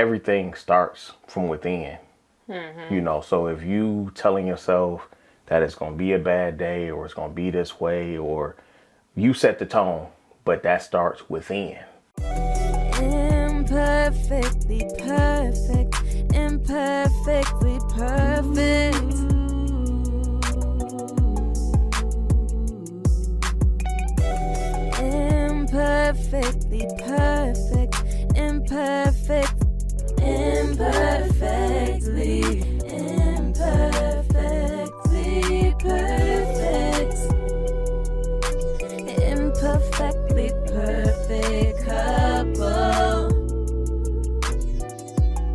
everything starts from within. You know, so if you telling yourself that it's going to be a bad day or it's going to be this way, or you set the tone, but that starts within. Imperfectly perfect, imperfectly perfect. Imperfectly perfect, imperfect, imperfectly, imperfectly perfect, imperfectly perfect couple.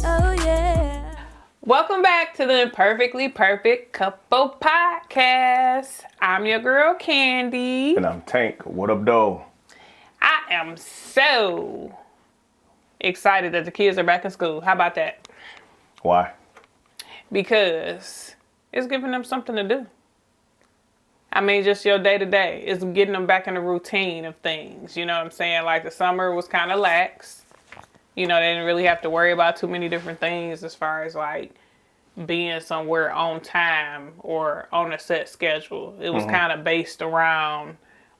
Oh yeah. Welcome back to the Perfectly Perfect Couple Podcast. I'm your girl Candy. And I'm Tank. What up, though? I am so excited that the kids are back in school. How about that? Why? Because it's giving them something to do. I mean, just your day to day. It's getting them back in the routine of things. You know what I'm saying? Like the summer was kind of lax. You know, they didn't really have to worry about too many different things as far as like being somewhere on time or on a set schedule. It was kind of based around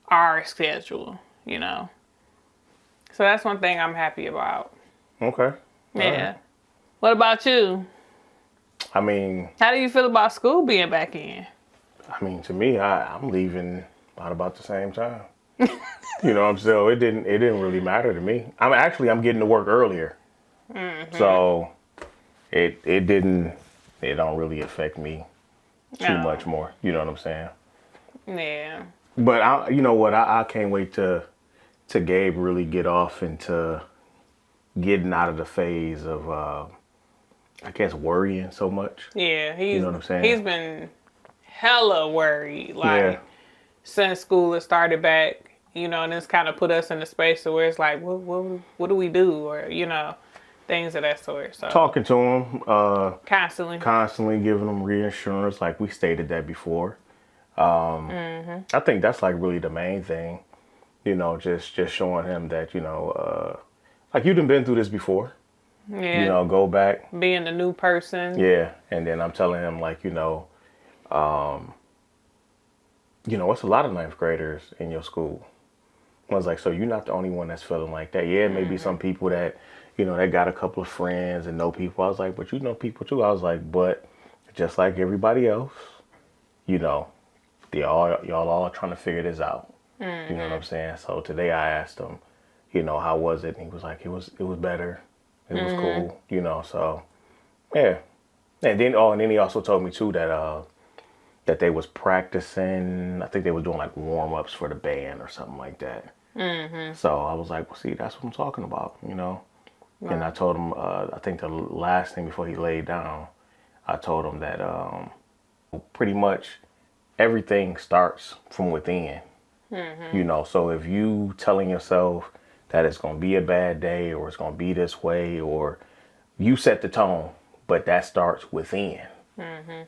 our schedule, you know. So that's one thing I'm happy about. Okay. Yeah. What about you? I mean, How do you feel about school being back in? to me, I'm leaving at about the same time. You know what I'm saying? It didn't really matter to me. I'm getting to work earlier. So it don't really affect me too No. much more. You know what I'm saying? Yeah. But you know what? I can't wait to Gabe really get off into getting out of the phase of I guess worrying so much. Yeah. You know what I'm saying? He's been hella worried, like, Yeah. since school has started back, you know, and it's kind of put us in the space where it's like, what do we do? Or, you know, things of that sort. So Talking to him, constantly. giving him reassurance, like we stated that before. I think that's like really the main thing, you know, just showing him that, you know, like you done been through this before, Yeah. you know, go back. Being the new person. Yeah. And then I'm telling him like, it's a lot of ninth graders in your school. I was like, so you're not the only one that's feeling like that. Yeah, maybe some people that, you know, they got a couple of friends and know people. I was like, but you know people too. I was like, but just like everybody else, you know, y'all all trying to figure this out. You know what I'm saying? So today I asked him, you know, how was it? And he was like, it was better. It was cool, you know, so yeah. And then he also told me too that they was practicing. I think they was doing like warm-ups for the band or something like that. So I was like, well, see, that's what I'm talking about, you know. Right. And I told him, I think the last thing before he laid down, I told him that pretty much everything starts from within. You know, so if you telling yourself that it's going to be a bad day or it's going to be this way, or you set the tone, but that starts within.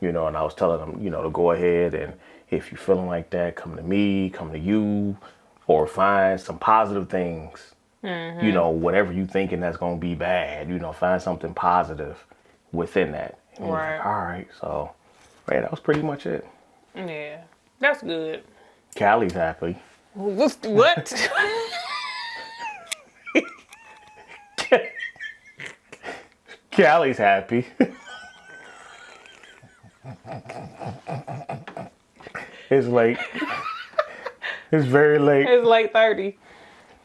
You know, and I was telling them, you know, to go ahead and if you're feeling like that, come to me, come to you, or find some positive things. You know, whatever you thinking that's going to be bad, you know, find something positive within that. And he was like, all right. So, man, that was pretty much it. Yeah. That's good. Callie's happy. What? Callie's happy. It's late. It's very late. It's late 30.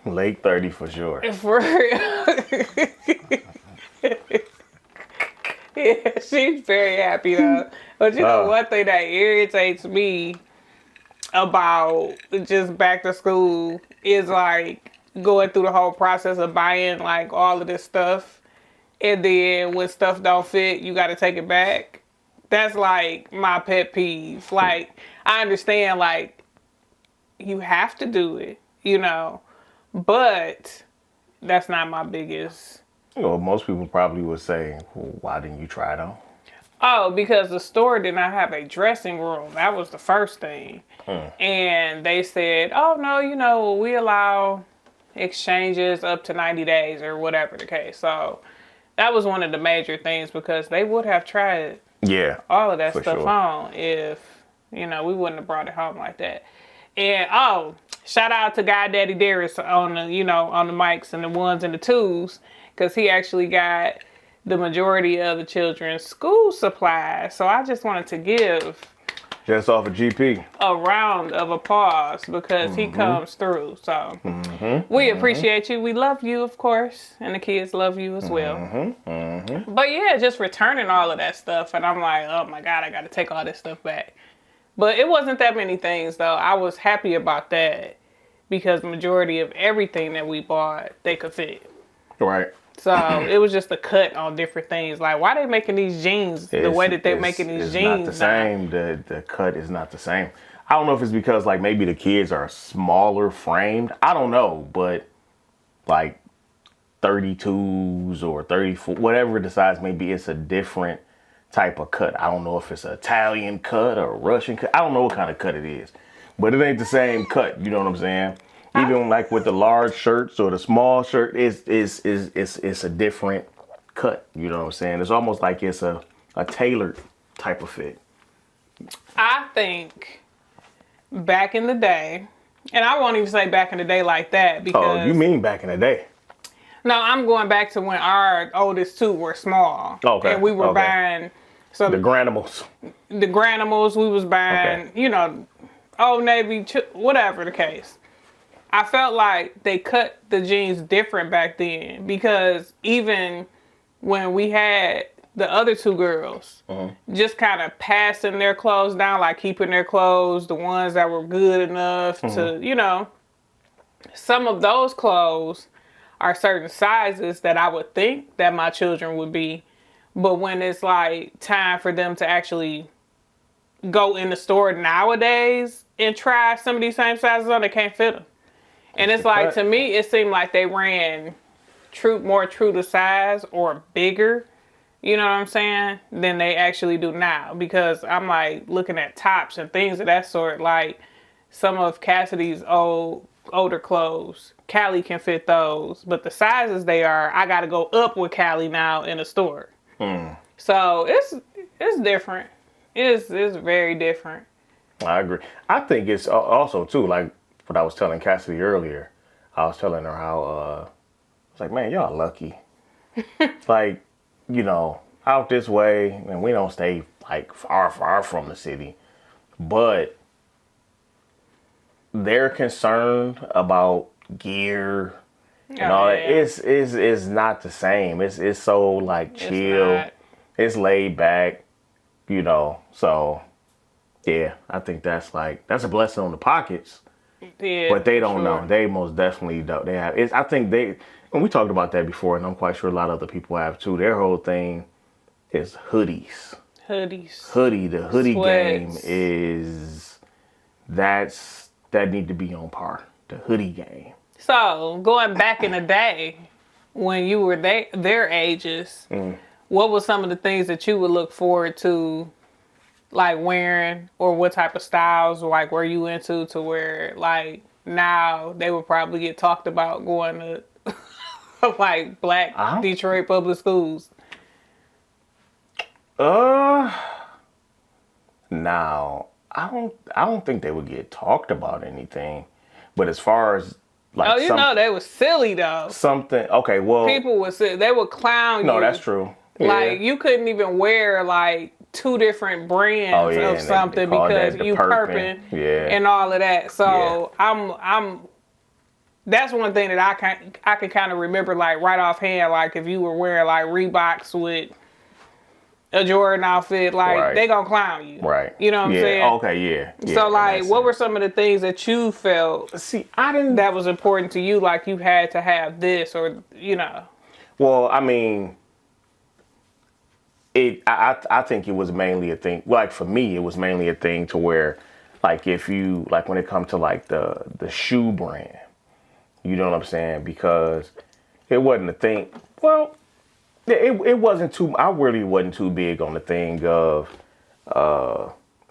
Late 30 for sure. For real. Yeah, she's very happy though. But you know, one thing that irritates me about just back to school is like going through the whole process of buying like all of this stuff, and then when stuff don't fit, you got to take it back. That's like my pet peeve. Like, I understand like you have to do it, you know, but that's not my biggest. Well, most people probably would say, well, why didn't you try it on? Oh, because the store did not have a dressing room. That was the first thing. And they said, oh, no, you know, we allow exchanges up to 90 days or whatever the case. So that was one of the major things because they would have tried Yeah. all of that For stuff sure. on if, we wouldn't have brought it home like that. And shout out to Guy Daddy Darius on the, on the mics and the ones and the twos, because he actually got the majority of the children's school supplies. So I just wanted to give Just off of GP. a round of applause because he comes through. So we appreciate you. We love you, of course, and the kids love you as well. But yeah, just returning all of that stuff, and I'm like, oh my God, I got to take all this stuff back. But it wasn't that many things though. I was happy about that because the majority of everything that we bought, they could fit. Right. So it was just a cut on different things. Like, why they making these jeans the way that they're making these it's jeans? not the same. The cut is not the same. I don't know if it's because like maybe the kids are smaller framed. I don't know, but like 32s or 34, whatever the size may be, it's a different type of cut. I don't know if it's an Italian cut or a Russian cut. I don't know what kind of cut it is, but it ain't the same cut. You know what I'm saying? Even like with the large shirts or the small shirt, it's a different cut. You know what I'm saying? It's almost like it's a tailored type of fit. I think back in the day, and I won't even say back in the day like that because... Oh, you mean back in the day? No, I'm going back to when our oldest two were small. Okay. And we were Okay. buying... So The Granimals. the Granimals, we was buying, Old Navy, whatever the case. I felt like they cut the jeans different back then because even when we had the other two girls, just kind of passing their clothes down, like keeping their clothes, the ones that were good enough to, some of those clothes are certain sizes that I would think that my children would be. But when it's like time for them to actually go in the store nowadays and try some of these same sizes on, they can't fit them. And it's like, to me, it seemed like they ran more true to size or bigger, you know what I'm saying, than they actually do now. Because I'm like looking at tops and things of that sort, like some of Cassidy's older clothes. Callie can fit those, but the sizes they are, I got to go up with Callie now in the store. So it's different. It's very different. I agree. I think it's also too, like what I was telling Cassidy earlier. I was telling her how I was like, man, y'all lucky. Like, out this way, and we don't stay like far from the city, but they're concerned about gear and all that. It's not the same. It's so like chill. It's laid back, so yeah, I think that's a blessing on the pockets. Yeah, but they don't know. They most definitely don't. They have. I think and we talked about that before, and I'm quite sure a lot of other people have too. Their whole thing is hoodies. The hoodie game is that need to be on par. The hoodie game. So going back in the day, when you were their ages, what were some of the things that you would look forward to, like wearing, or what type of styles like were you into to where like now they would probably get talked about going to like black Detroit public schools? Now I don't think they would get talked about anything, but as far as like they were silly though. Something okay, well people would say they would clown you. No, that's true. Yeah. Like you couldn't even wear like two different brands of something because you perping and all of that. So I'm that's one thing that I can kind of remember like right offhand, like if you were wearing like Reeboks with a Jordan outfit, like they gonna clown you. Right. You know what I'm saying? Okay, yeah. So like what were some of the things that you felt that was important to you, like you had to have this or Well, I mean, I think it was mainly a thing. Like for me, it was mainly a thing to where, like if you like when it comes to like the shoe brand, you know what I'm saying? Because it wasn't a thing. Well, it wasn't too. I really wasn't too big on the thing of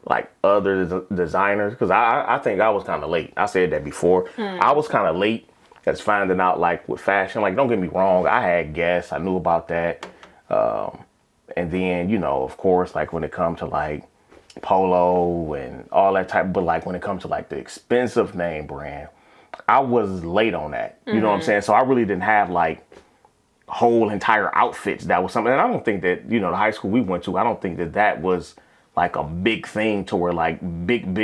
like other designers because I think I was kind of late. I said that before. I was kind of late as finding out like with fashion. Like don't get me wrong, I had Guess. I knew about that. And then, you know, of course, like when it comes to like Polo and all that type, but like when it comes to like the expensive name brand, I was late on that. You know what I'm saying? So I really didn't have like whole entire outfits. That was something, and I don't think that, you know, the high school we went to, I don't think that that was like a big thing to where like big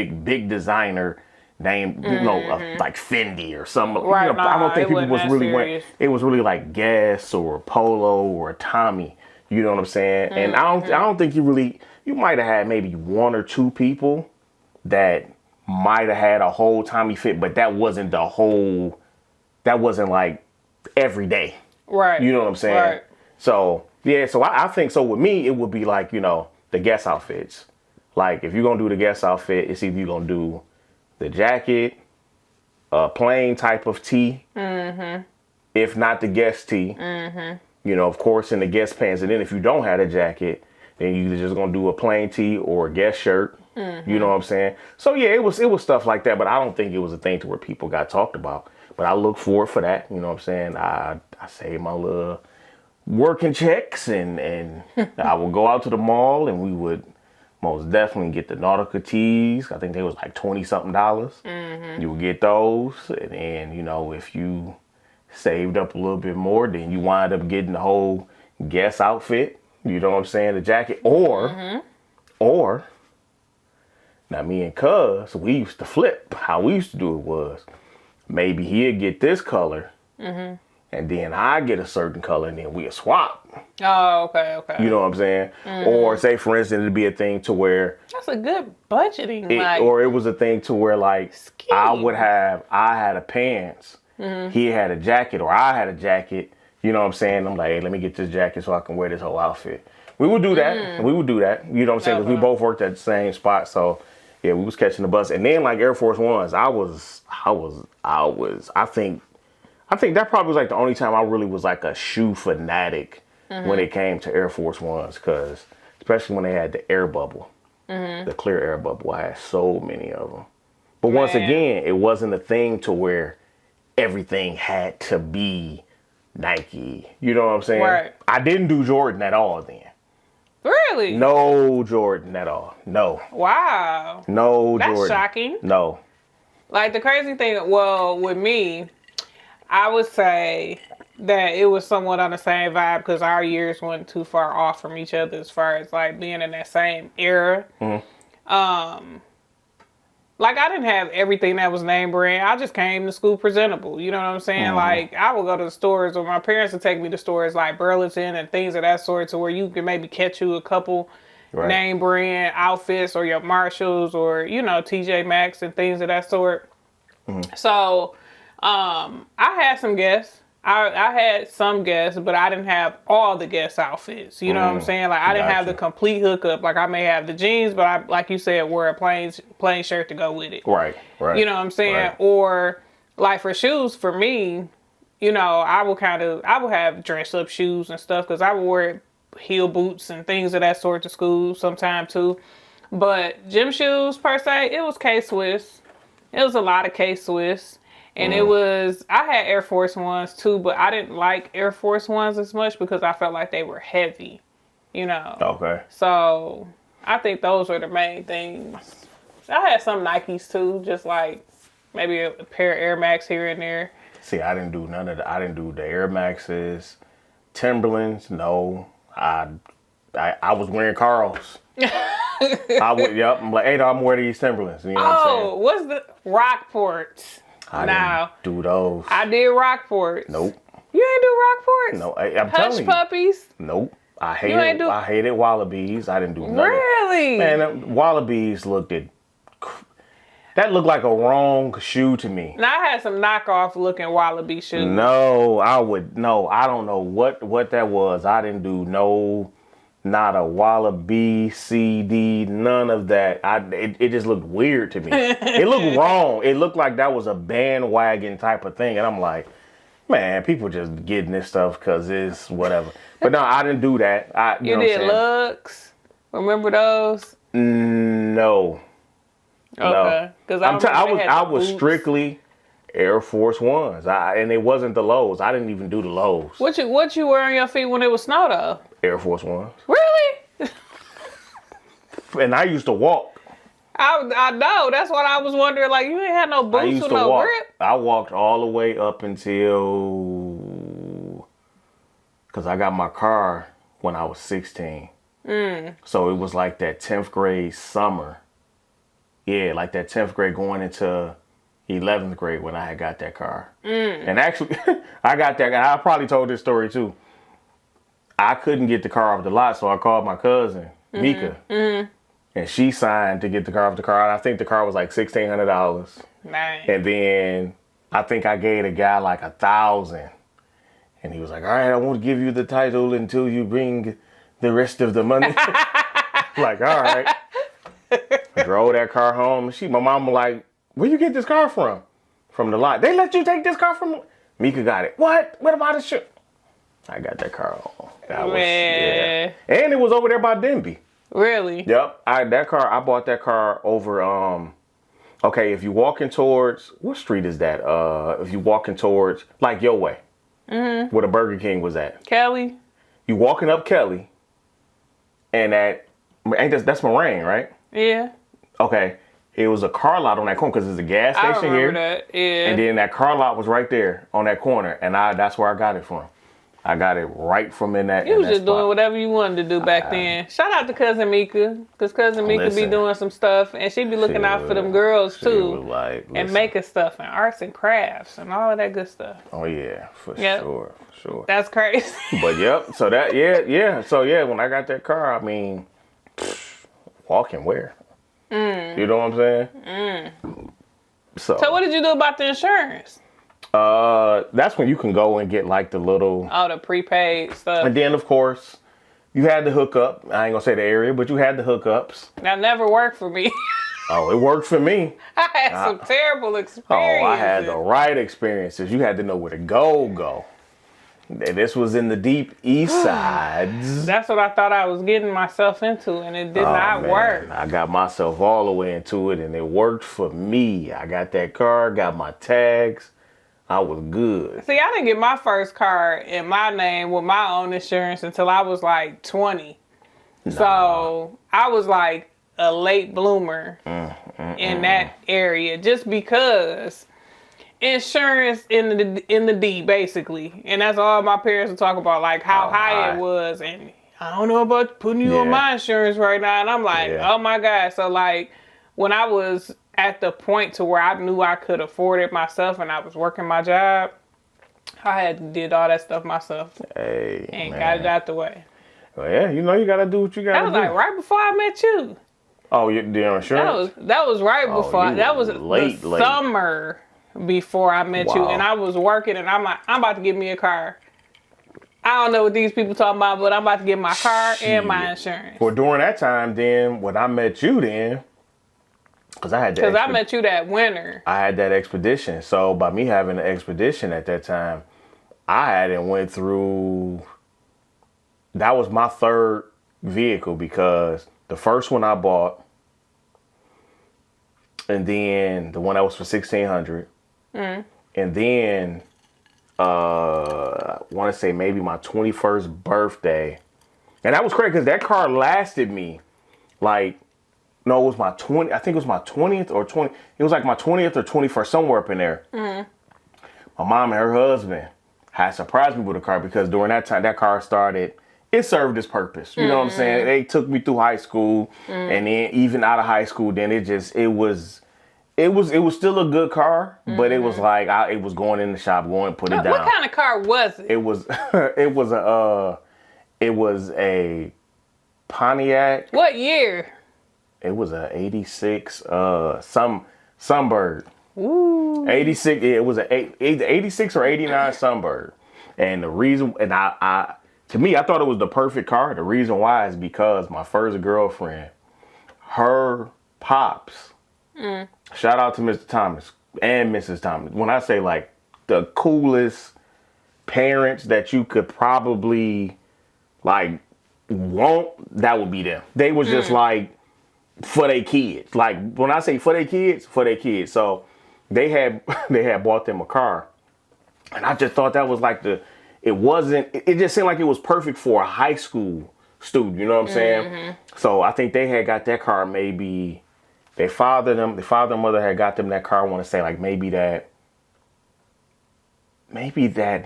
designer name, you know, like Fendi or something. Right, you know, I don't think it people wasn't was that really serious. it was really like Guess or Polo or Tommy. You know what I'm saying? And I don't think you might have had maybe one or two people that might have had a whole Tommy fit, but that wasn't like every day. Right. You know what I'm saying? Right. So yeah, so I think so with me it would be like, you know, the Guess outfits. Like if you're gonna do the Guess outfit, it's either you're gonna do the jacket, a plain type of tee, if not the Guess tee. You know, of course, in the Guess pants. And then if you don't have a jacket, then you either just gonna do a plain tee or a Guess shirt. You know what I'm saying? So yeah, it was stuff like that, but I don't think it was a thing to where people got talked about. But I look forward for that. You know what I'm saying? I saved my little working checks and I would go out to the mall and we would most definitely get the Nautica tees. I think they was like $20 something. You would get those, and then, you know, if you saved up a little bit more, then you wind up getting the whole Guess outfit. You know what I'm saying? The jacket, or now me and Cuz, we used to flip. How we used to do it was maybe he'd get this color, and then I get a certain color, and then we'd swap. Oh, okay. You know what I'm saying? Or say, for instance, it'd be a thing to where That's a good budgeting. or it was a thing to where like Scheme. I had a pants, he had a jacket, or I had a jacket. You know what I'm saying? I'm like, hey, let me get this jacket so I can wear this whole outfit. We would do that. We would do that. You know what I'm saying? Because we both worked at the same spot. So yeah, we was catching the bus. And then like Air Force Ones, I think that probably was like the only time I really was like a shoe fanatic when it came to Air Force Ones. Because especially when they had the air bubble, the clear air bubble, I had so many of them. But once again, it wasn't a thing to where everything had to be Nike. You know what I'm saying? Right. I didn't do Jordan at all then. Really? No Jordan at all. No. Wow. No That's Jordan. shocking. No. Like the crazy thing, well, with me, I would say that it was somewhat on the same vibe because our years weren't too far off from each other as far as like being in that same era. Like I didn't have everything that was name brand. I just came to school presentable. You know what I'm saying? Like I would go to the stores, or my parents would take me to stores like Burlington and things of that sort, to where you can maybe catch you a couple name brand outfits, or your Marshalls, or, you know, TJ Maxx and things of that sort. So I had some Guess. I had some Guess, but I didn't have all the Guess outfits. You know what I'm saying? Like I didn't have the complete hookup. Like I may have the jeans, but I, like you said, wear a plain shirt to go with it. Right. You know what I'm saying? Right. Or like for shoes, for me, you know, I would have dress up shoes and stuff, because I would wear heel boots and things of that sort to school sometime too. But gym shoes per se, it was K-Swiss. It was a lot of K-Swiss. And I had Air Force Ones too, but I didn't like Air Force Ones as much because I felt like they were heavy, you know. Okay. So I think those were the main things. I had some Nikes too, just like maybe a pair of Air Max here and there. See, I didn't do none of the. I didn't do the Air Maxes, Timberlands. No, I was wearing Carls. I'm like, hey, I'm wearing these Timberlands. You know what I'm saying? What's the Rockports? I didn't do those. I did Rockports. Nope. You ain't do Rockports? No, I'm Hush telling you. Puppies? Nope. I hated Wallabies. I didn't do none. Really? Man, Wallabies looked like a wrong shoe to me. Now I had some knockoff looking Wallaby shoes. No, I don't know what that was. I didn't do not a Wallaby CD, none of that. It just looked weird to me. It looked wrong. It looked like that was a bandwagon type of thing. And I'm like, man, people just getting this stuff because it's whatever. But no, I didn't do that. You did Lugs? Remember those? No. Okay. Because I was strictly Air Force Ones. And it wasn't the lows. I didn't even do the lows. What you wear on your feet when it was snow though? Air Force Ones. Really? And I used to walk. I know. That's what I was wondering. Like, you ain't had no I boots used with to no walk. grip? I walked all the way up until, because I got my car when I was 16. So it was like that 10th grade summer. Yeah, like that 10th grade going into 11th grade when I had got that car. And actually, I got that. I probably told this story too. I couldn't get the car off the lot, so I called my cousin, Mika. And she signed to get the car off the car. I think the car was like $1,600. Nice. And then I think I gave the guy like $1,000. And he was like, all right, I won't give you the title until you bring the rest of the money. Like, all right. I drove that car home. My mom was like, where you get this car from? From the lot. They let you take this car from? Mika got it. What? What about the shit? I got that car home. That was, Man. yeah. And it was over there by Denby. Really? Yep. I bought that car over, okay, if you walking towards, what street is that? If you walking towards, like your way, where the Burger King was at. Kelly? You walking up Kelly, and that's Moraine, right? Yeah. Okay. It was a car lot on that corner because there's a gas I station remember here. that. Yeah. And then that car lot was right there on that corner, and that's where I got it from. I got it right from in that. You was just spot. doing whatever you wanted to do back then. Shout out to Cousin Mika, because Cousin Mika be Listen. doing some stuff, and she be looking out for them girls She too, was like, and listen. making stuff and arts and crafts and all of that good stuff. Oh yeah, for Yep. sure. That's crazy. But yep. So that yeah. So yeah, when I got that car, I mean, walking where? You know what I'm saying? So So what did you do about the insurance? that's when you can go and get like the little, All the prepaid stuff. and then of course you had the hookup. I ain't gonna say the area, but you had the hookups. That never worked for me. Oh, it worked for me. I had some terrible experiences. Oh, I had the right experiences. You had to know where to go. This was in the deep east sides. That's what I thought I was getting myself into, and it did not Man, work. I got myself all the way into it, and it worked for me. I got that car, got my tags. I was good. See, I didn't get my first car in my name with my own insurance until I was like 20. So I was like a late bloomer in that area, just because insurance in the D basically, and that's all my parents would talk about, like how high it was, and I don't know about putting you on Yeah. my insurance right now, and I'm like, Yeah. oh my god. So like when I was at the point to where I knew I could afford it myself and I was working my job, I had did all that stuff myself Hey, and man. got it out the way. Well, yeah, you know you gotta do what you That gotta was do. like right before I met you. Oh, the insurance? That was right before. you That was late. the summer before I met you, Wow. and I was working, and I'm like, I'm about to get me a car. I don't know what these people talking about, but I'm about to get my car and my insurance. Well, during that time, then when I met you, then because I had that. Because I met you that winter. I had that expedition. So by me having the expedition at that time, I hadn't went through. That was my third vehicle because the first one I bought, and then the one that was for $1,600, and then I want to say maybe my 21st birthday, and that was crazy because that car lasted me like. No, it was my 20. I think it was my 20th or 20. It was like my 20th or 21st, somewhere up in there. My mom and her husband had surprised me with a car because during that time, that car started. It served its purpose. You know what I'm saying? They took me through high school, and then even out of high school, then it was still a good car, but it was like it was going in the shop, going put it down. What kind of car was it? It was it was a Pontiac. What year? It was a 86 Sunbird. Ooh. 86. It was a 86 or 89 Sunbird. And the reason, and I to me, I thought it was the perfect car. The reason why is because my first girlfriend, her pops. Shout out to Mr. Thomas and Mrs. Thomas. When I say like the coolest parents that you could probably like want, that would be them. They was just like for their kids. Like when I say for their kids. So they had bought them a car, and I just thought that was like it it wasn't. It just seemed like it was perfect for a high school student. You know what I'm saying? So I think they had got that car maybe. Their father and mother had got them that car. I want to say like maybe that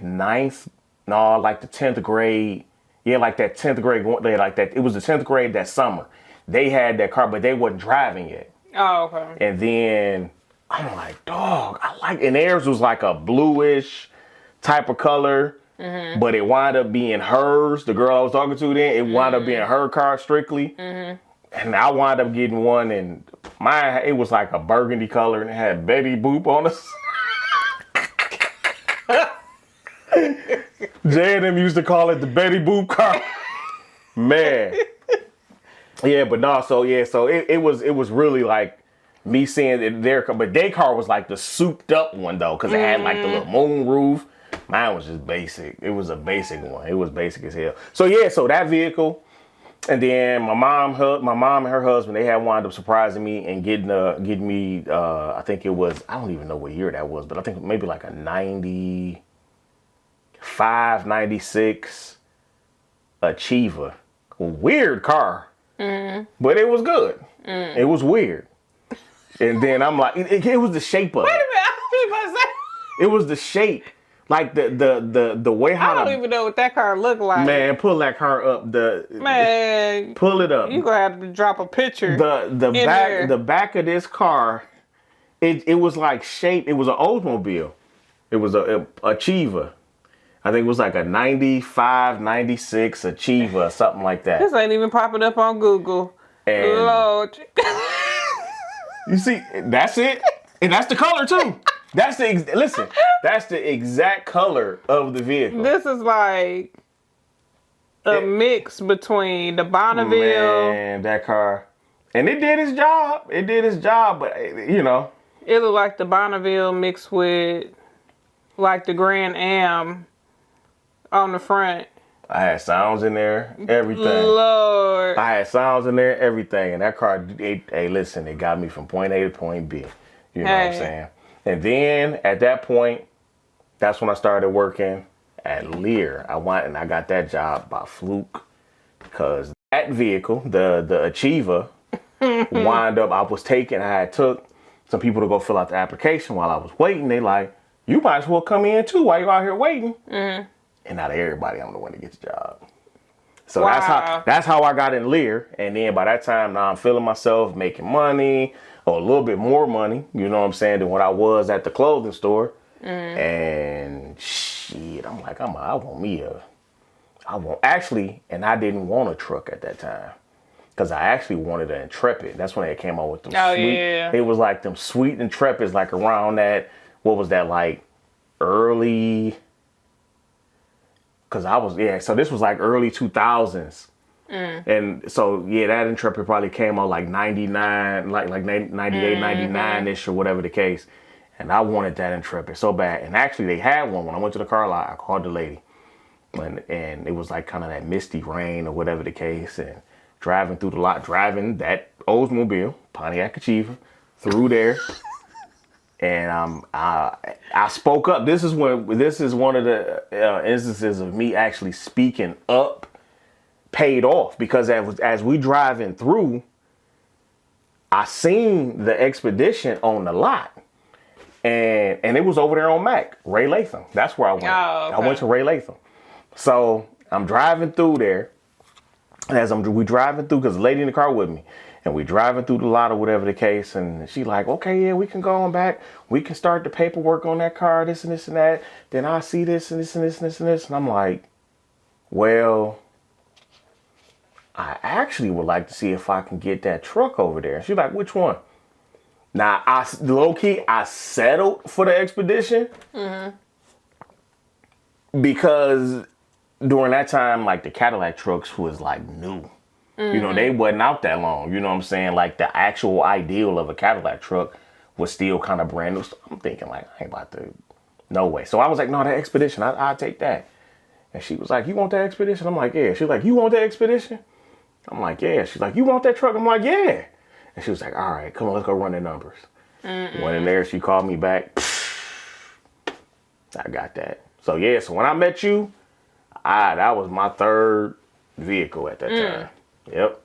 ninth, no, like the 10th grade. Yeah, like that 10th grade. They like that. It was the 10th grade that summer. They had that car, but they wasn't driving yet. Oh, okay. And then I'm like, dog, and theirs was like a bluish type of color, but it wound up being hers. The girl I was talking to then, it wound up being her car strictly. And I wound up getting one, and mine, it was like a burgundy color, and it had Betty Boop on it. Jay and them used to call it the Betty Boop car. Man. Yeah, but no, so it was really like me seeing it there, but their car was like the souped up one though, because it had like the little moon roof. Mine was just basic. It was a basic one. It was basic as hell. So yeah, so that vehicle, and then my mom and her husband, they had wound up surprising me and getting me. I think it was, I don't even know what year that was, but I think maybe like a 95, 96 Achiever. Weird car, but it was good. It was weird. And then I'm like, it was the shape of it. Wait a minute, I was about to say. It was the shape. Like the way how I don't even know what that car looked like. Man, pull that car up. Man, pull it up. you gonna have to drop a picture. The back of this car, it was like shaped. It was an Oldsmobile. It was a Achiever. I think it was like a 95, 96 Achiever, something like that. This ain't even popping up on Google. And Lord. you see, that's it, and that's the color too. That's the exact color of the vehicle. This is like a mix between the Bonneville. Man, that car. And it did its job. But, you know. It looked like the Bonneville mixed with like the Grand Am on the front. I had sounds in there, everything. Lord. I had sounds in there, everything. And that car, hey, listen, it got me from point A to point B. You know what I'm saying? And then at that point, that's when I started working at Lear. I got that job by fluke, because that vehicle, the Achiever, wind up, I had took some people to go fill out the application while I was waiting. They like, you might as well come in too while you're out here waiting. And out of everybody, I'm the one that gets the job. So that's how I got in Lear. And then by that time, now I'm feeling myself making money, or a little bit more money, you know what I'm saying, than what I was at the clothing store. And shit, I'm like, and I didn't want a truck at that time, because I actually wanted an Intrepid. That's when they came out with them sweet. Yeah. It was like them sweet Intrepids, like around that, what was that, like early, so this was like early 2000s. And so, yeah, that Intrepid probably came out like 99, like 98, 99-ish, or whatever the case. And I wanted that Intrepid so bad. And actually, they had one when I went to the car lot. I called the lady. And it was like kind of that misty rain or whatever the case. And driving through the lot, driving that Oldsmobile, Pontiac Achiever, through there. And I spoke up. This is one of the instances of me actually speaking up paid off, because as we driving through, I seen the Expedition on the lot, and it was over there on Mac, Ray Latham. That's where I went. Oh, okay. I went to Ray Latham. So I'm driving through there, and we driving through, because the lady in the car with me, and we driving through the lot or whatever the case, and she like, okay, yeah, we can go on back. We can start the paperwork on that car, this and this and that. Then I see this and this and this and this and this, and I'm like, well, I actually would like to see if I can get that truck over there. And she's like, which one? Now, low-key, I settled for the Expedition. Because during that time, like, the Cadillac trucks was, like, new. You know, they wasn't out that long. You know what I'm saying? Like, the actual ideal of a Cadillac truck was still kind of brand new. So I'm thinking, like, I ain't about to, no way. So I was like, no, that Expedition, I'll take that. And she was like, you want that Expedition? I'm like, yeah. She was like, you want that Expedition? I'm like, yeah. She's like, you want that truck? I'm like, yeah. And she was like, all right, come on, let's go run the numbers. Went in there, she called me back. I got that. So yeah, so when I met you, That was my third vehicle at that time. Yep.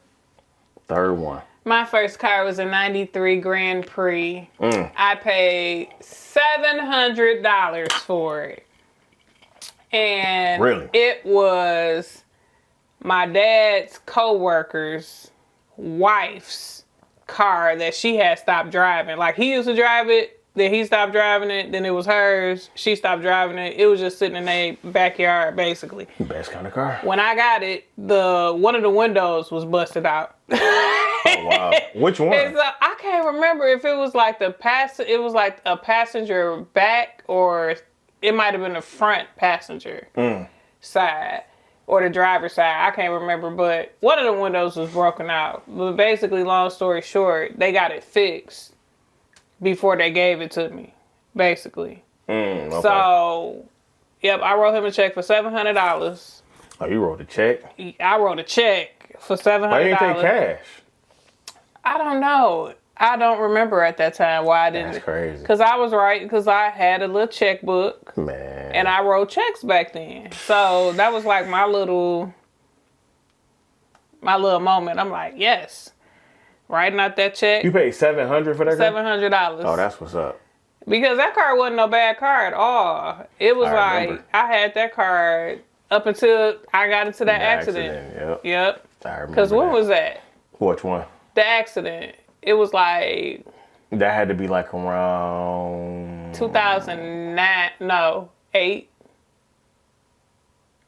Third one. My first car was a 93 Grand Prix. I paid $700 for it. And Really? it was my dad's co-worker's wife's car that she had stopped driving. Like, he used to drive it, then he stopped driving it, then it was hers, she stopped driving it. It was just sitting in their backyard, basically. Best kind of car. When I got it, one of the windows was busted out. Oh, wow. Which one? I can't remember if it was like it was like a passenger back, or it might have been the front passenger side or the driver's side. I can't remember, but one of the windows was broken out. But basically, long story short, they got it fixed before they gave it to me, basically. Okay. So, yep, I wrote him a check for $700. Oh, you wrote a check? I wrote a check for $700. Why you didn't take cash? I don't know. I don't remember at that time why I didn't. That's crazy. Because I was right, because I had a little checkbook. Man. And I wrote checks back then. So that was like my little moment. I'm like, yes. Writing out that check. You paid $700 for that car? $700. Oh, that's what's up. Because that car wasn't no bad car at all. It was I like, remember. I had that car up until I got into that The accident. Yep. I remember. Because when that. was that? Which one? The accident. It was like That had to be like around 2009, no, 8.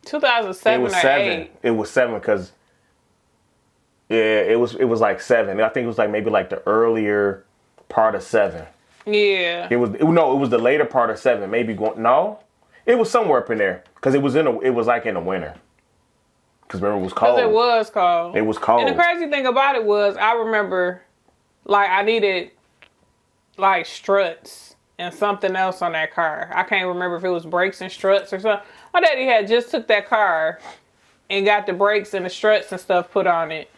2007 It was or 7. 8. It was 7 because it was like 7. I think it was like maybe like the earlier part of 7. Yeah. It was the later part of 7. Maybe it was somewhere up in there because it was like in the winter. Because remember, it was cold. Because it was cold. It was cold. And the crazy thing about it was, I remember, like, I needed, like, struts and something else on that car. I can't remember if it was brakes and struts or something. My daddy had just took that car and got the brakes and the struts and stuff put on it.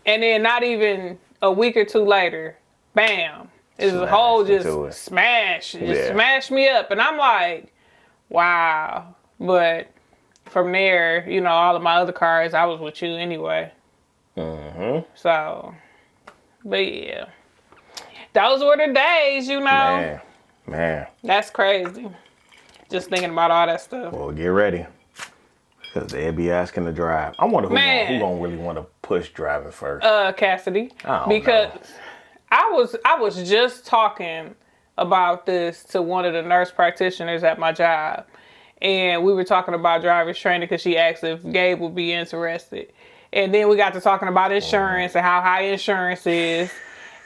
And then not even a week or two later, bam, it's a whole just smash. It just smashed me up. And I'm like, wow. But from there, you know, all of my other cars, I was with you anyway. So, but yeah. Those were the days, you know. Man. That's crazy. Just thinking about all that stuff. Well, get ready. Because they'll be asking to drive. I wonder who gonna really want to push driving first. Cassidy. I don't because know. I was just talking about this to one of the nurse practitioners at my job. And we were talking about driver's training because she asked if Gabe would be interested. And then we got to talking about insurance and how high insurance is.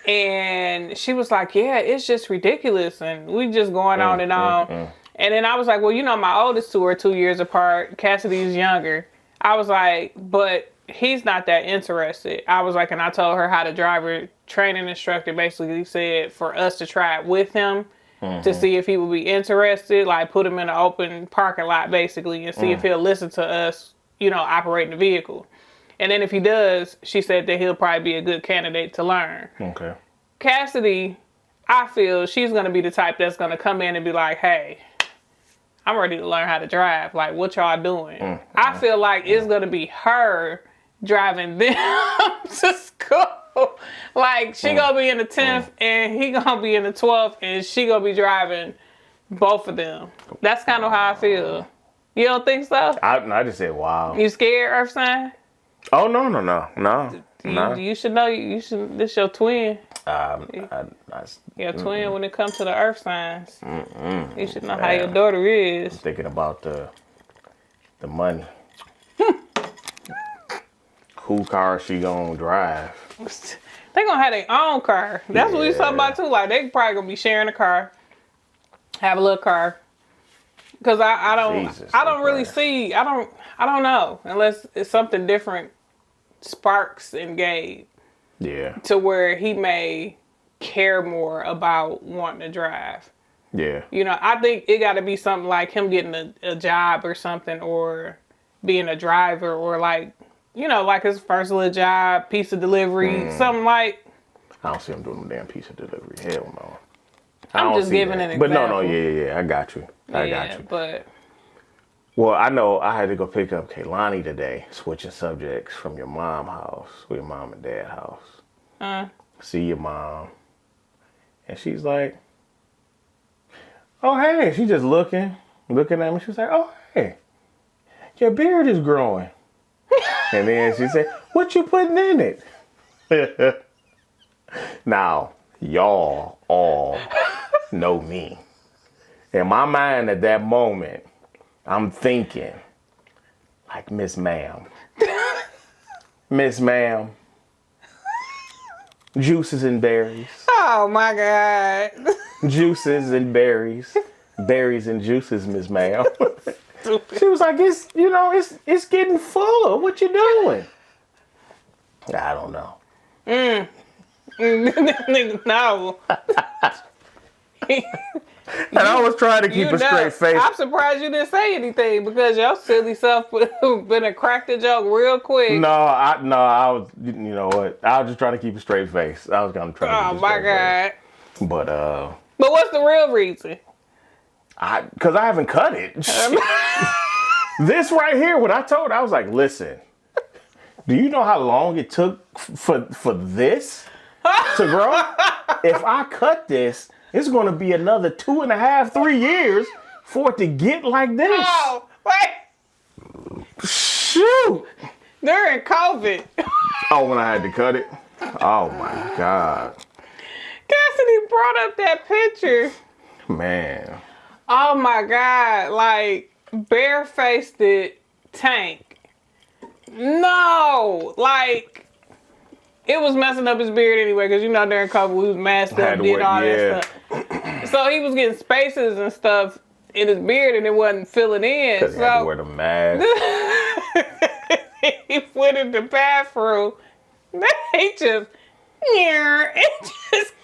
And she was like, yeah, it's just ridiculous. And we just going on and on. And then I was like, well, you know, my oldest two are 2 years apart. Cassidy's younger. I was like, but he's not that interested. I was like, and I told her how the driver training instructor basically said for us to try it with him to see if he would be interested, like put him in an open parking lot basically and see if he'll listen to us, you know, operating the vehicle. And then if he does, she said that he'll probably be a good candidate to learn. Okay. Cassidy, I feel she's going to be the type that's going to come in and be like, hey, I'm ready to learn how to drive. Like, what y'all doing? I feel like it's going to be her driving them to school. Like, she going to be in the 10th and he going to be in the 12th and she going to be driving both of them. That's kind of how I feel. You don't think so? I just said, wow. You scared, Earth sign? Oh, no. You should know. This your twin. Your twin when it comes to the earth signs. You should know how your daughter is. Thinking about the money. Whose car she gonna drive? They gonna have their own car. That's what we talking about too. Like they probably gonna be sharing a car, have a little car. Cause I don't really see. I don't know unless it's something different sparks in Gabe. Yeah. To where he may care more about wanting to drive. Yeah. You know, I think it got to be something like him getting a job or something, or being a driver, or like, you know, like his first little job, pizza delivery, something like. I don't see him doing no damn pizza delivery. Hell no. I'm just giving an example. But no, yeah. I got you. I got you. But Well, I know I had to go pick up Kaylani today, switching subjects from your mom house, or your mom and dad house. See your mom. And she's like, oh, hey. She just looking at me. She's like, oh, hey, your beard is growing. And then she said, what you putting in it? Now, y'all all know me. In my mind at that moment, I'm thinking, like, Miss Ma'am. Miss Ma'am. Juices and berries. Oh my God. Juices and berries. Berries and juices, Miss Ma'am. She was like, it's getting fuller. What you doing? I don't know. No. And I was trying to keep a straight face. I'm surprised you didn't say anything because your silly self been a crack the joke real quick. No, I was, you know what? I was just trying to keep a straight face. I was gonna try to keep a straight face. God. But what's the real reason? Because I haven't cut it. This right here, what I told her, I was like, listen, do you know how long it took for this to grow? If I cut this, it's going to be another 2.5, 3 years for it to get like this. Oh, wait. Shoot. During COVID. Oh, when I had to cut it? Oh, my God. Cassidy brought up that picture. Man. Oh, my God. Like, barefaced Tank. No. Like, it was messing up his beard anyway, because during COVID we was masked up, did all that stuff. So he was getting spaces and stuff in his beard and it wasn't filling in. Because he had to wear the mask. He went in the bathroom. They just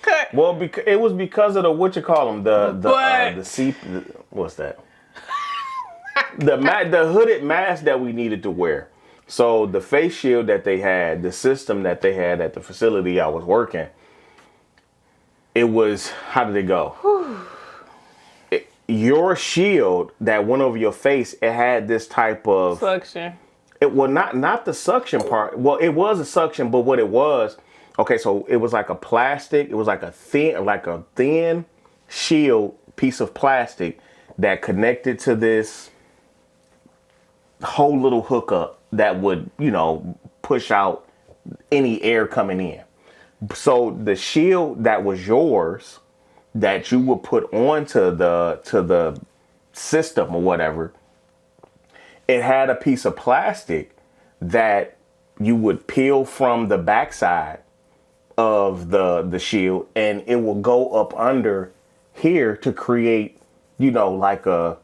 cut. Well, it was because of the what's that? The hooded mask that we needed to wear. So the face shield that they had, the system that they had at the facility I was working, it was, how did it go? Your shield that went over your face, it had this type of suction. Not the suction part. Well, it was a suction, but what it was, okay, so it was like a plastic. It was like a thin shield piece of plastic that connected to this whole little hookup that would, push out any air coming in. So the shield that was yours that you would put onto the system or whatever, it had a piece of plastic that you would peel from the backside of the shield, and it will go up under here to create, like a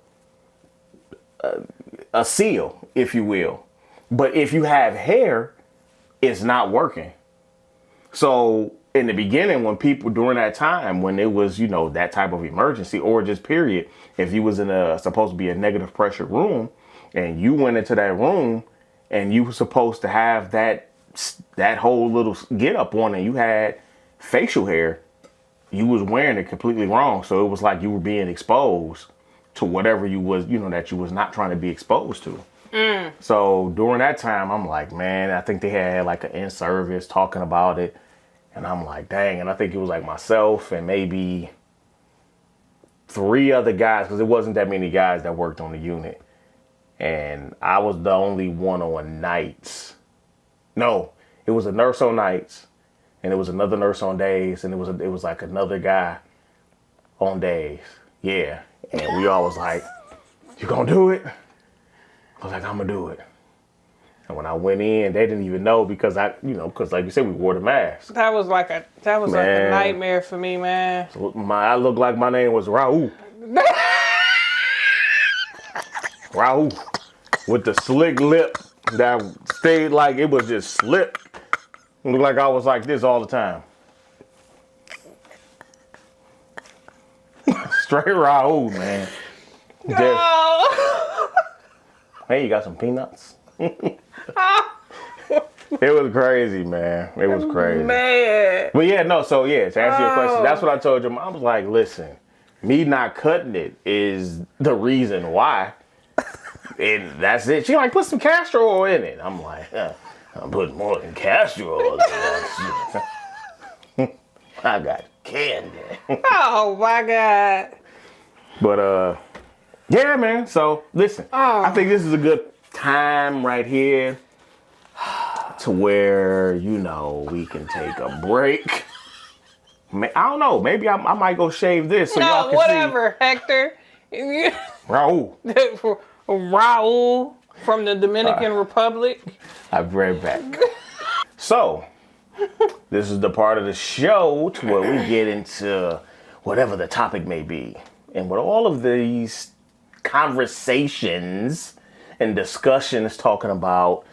seal, if you will. But if you have hair, it's not working. So in the beginning, when people during that time, when it was, that type of emergency or just period, if you was in supposed to be a negative pressure room and you went into that room and you were supposed to have that whole little get up on and you had facial hair, you was wearing it completely wrong. So it was like you were being exposed to whatever you was, that you was not trying to be exposed to. So during that time, I'm like, man, I think they had like an in-service talking about it. And I'm like, dang. And I think it was like myself and maybe 3 other guys, because it wasn't that many guys that worked on the unit. And I was the only one on nights. No, it was a nurse on nights and it was another nurse on days. And it was like another guy on days. Yeah. And we all was like, you gonna do it? I was like, I'm gonna do it. And when I went in, they didn't even know because because like you said, we wore the mask. That was like a nightmare for me, man. So I looked like my name was Raul. Raul. With the slick lip that stayed like it was just slick. It looked like I was like this all the time. Straight Raul, man. No. Hey, you got some peanuts? It was crazy, man. It was crazy. Man. But yeah, no, so yeah, to answer your question, that's what I told you. I was like, listen, me not cutting it is the reason why. And that's it. She like, put some castor oil in it. I'm like, I'm putting more than castor oil in that shit. I got candy. Oh my God. But yeah, man. So listen, I think this is a good time right here to where, you know, we can take a break. I don't know. Maybe I might go shave this so y'all No, can whatever, Hector. see. Raul. Raul from the Dominican Republic. I'll be right back. So, this is the part of the show to where we get into whatever the topic may be. And with all of these conversations and discussions talking about,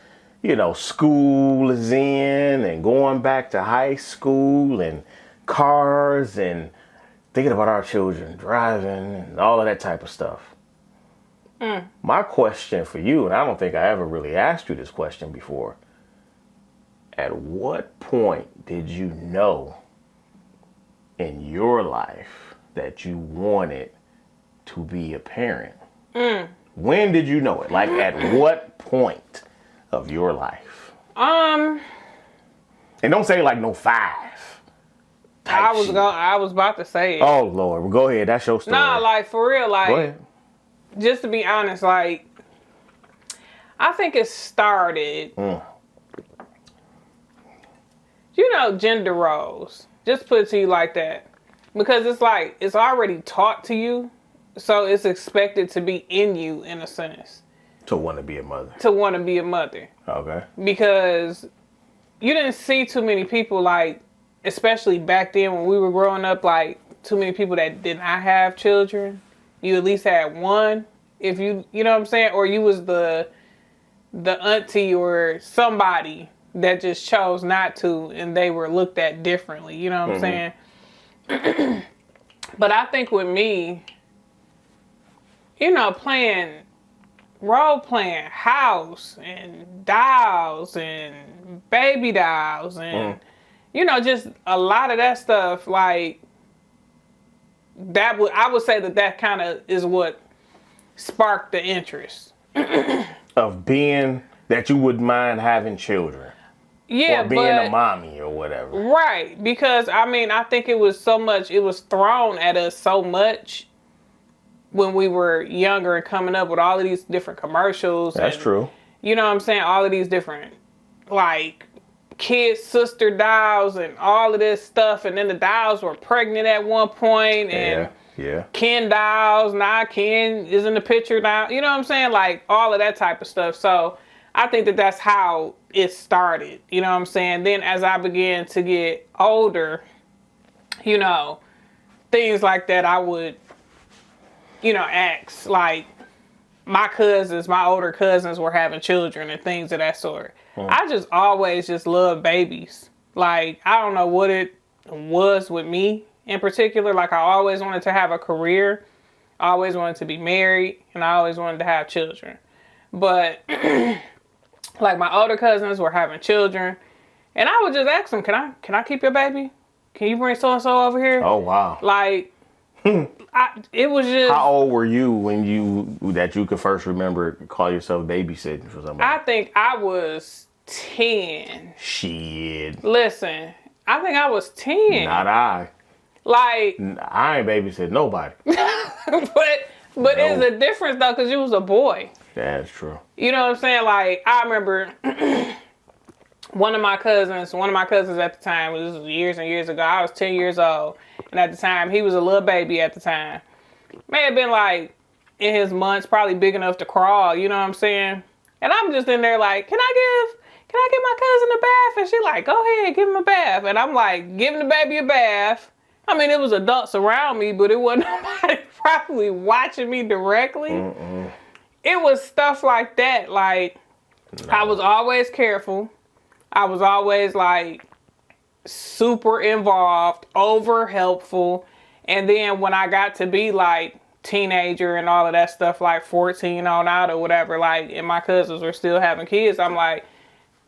you know, school is in and going back to high school and cars and thinking about our children driving and all of that type of stuff. My question for you, and I don't think I ever really asked you this question before. At what point did you know in your life that you wanted to be a parent? When did you know it? Like at what point of your life? And don't say like no 5. I was about to say it. Oh Lord, well, go ahead. That's your story. Nah, like for real, like Go ahead. just to be honest, like I think it started. You know, gender roles. Just put it to you like that. Because it's like, it's already taught to you. So it's expected to be in you, in a sense. To want to be a mother. To want to be a mother. Okay. Because you didn't see too many people, like, especially back then when we were growing up, like, too many people that did not have children. You at least had one. If you know what I'm saying? Or you was the auntie or somebody that just chose not to, and they were looked at differently. You know what I'm saying? But I think with me, you know, role-playing house and dolls and baby dolls and, you know, just a lot of that stuff, like, I would say that kind of is what sparked the interest. Of being that you wouldn't mind having children. Yeah, or being a mommy or whatever. Right, because I mean, I think it was thrown at us so much when we were younger and coming up with all of these different commercials. That's true. You know what I'm saying? All of these different, like, kid sister dolls and all of this stuff. And then the dolls were pregnant at one point, and Yeah. Ken dolls, now Ken is in the picture now. You know what I'm saying? Like, all of that type of stuff. So I think that's how it started. You know what I'm saying? Then as I began to get older, you know, things like that I would, you know, ask. Like, my older cousins were having children and things of that sort. I just always just loved babies. Like, I don't know what it was with me in particular. Like, I always wanted to have a career. I always wanted to be married. And I always wanted to have children. But, like, my older cousins were having children. And I would just ask them, can I keep your baby? Can you bring so-and-so over here? Oh, wow. Like, it was just... How old were you when you could first remember call yourself babysitting for somebody? I think I was 10. Shit. Listen, I think I was 10. Not I. Like... I ain't babysit nobody. but it's a difference, though, because you was a boy. That's true. You know what I'm saying? Like, I remember one of my cousins at the time, this was years and years ago, I was 10 years old. And at the time, he was a little baby at the time. May have been like in his months, probably big enough to crawl, you know what I'm saying? And I'm just in there like, can I give my cousin a bath? And she like, go ahead, give him a bath. And I'm like, giving the baby a bath. I mean, it was adults around me, but it wasn't nobody probably watching me directly. It was stuff like that. Like, I was always careful. I was always like super involved, over helpful. And then when I got to be like teenager and all of that stuff, like 14 on out or whatever, like, and my cousins were still having kids, I'm like,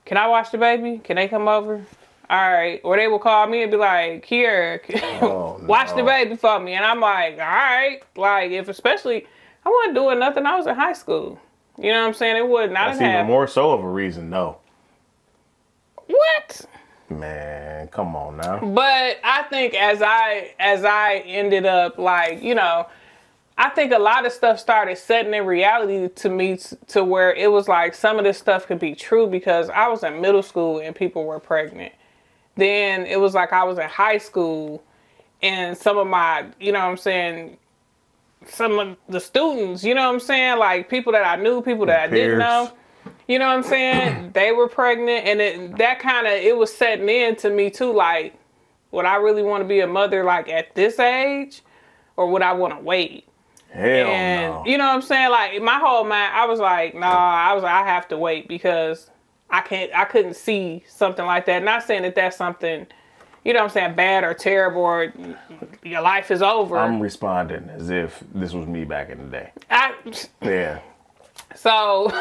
can I watch the baby? Can they come over? All right. Or they will call me and be like, here, watch the baby for me. And I'm like, all right. Like, especially, I wasn't doing nothing. I was in high school. You know what I'm saying? It would not That's have even happened. more so of a reason, no. What? Man, come on now. But I think as I ended up like, you know, I think a lot of stuff started setting in reality to me to where it was like some of this stuff could be true because I was in middle school and people were pregnant. Then it was like I was in high school and some of my, you know what I'm saying, some of the students, you know what I'm saying, like people that I knew, people that I didn't Peers. know, you know what I'm saying, they were pregnant and it was setting in to me too, like, would I really want to be a mother like at this age or would I want to wait? Hell And no. you know what I'm saying? Like my whole mind, I was like, I have to wait because I couldn't see something like that. Not saying that that's something, you know what I'm saying, bad or terrible or your life is over. I'm responding as if this was me back in the day. Yeah. So,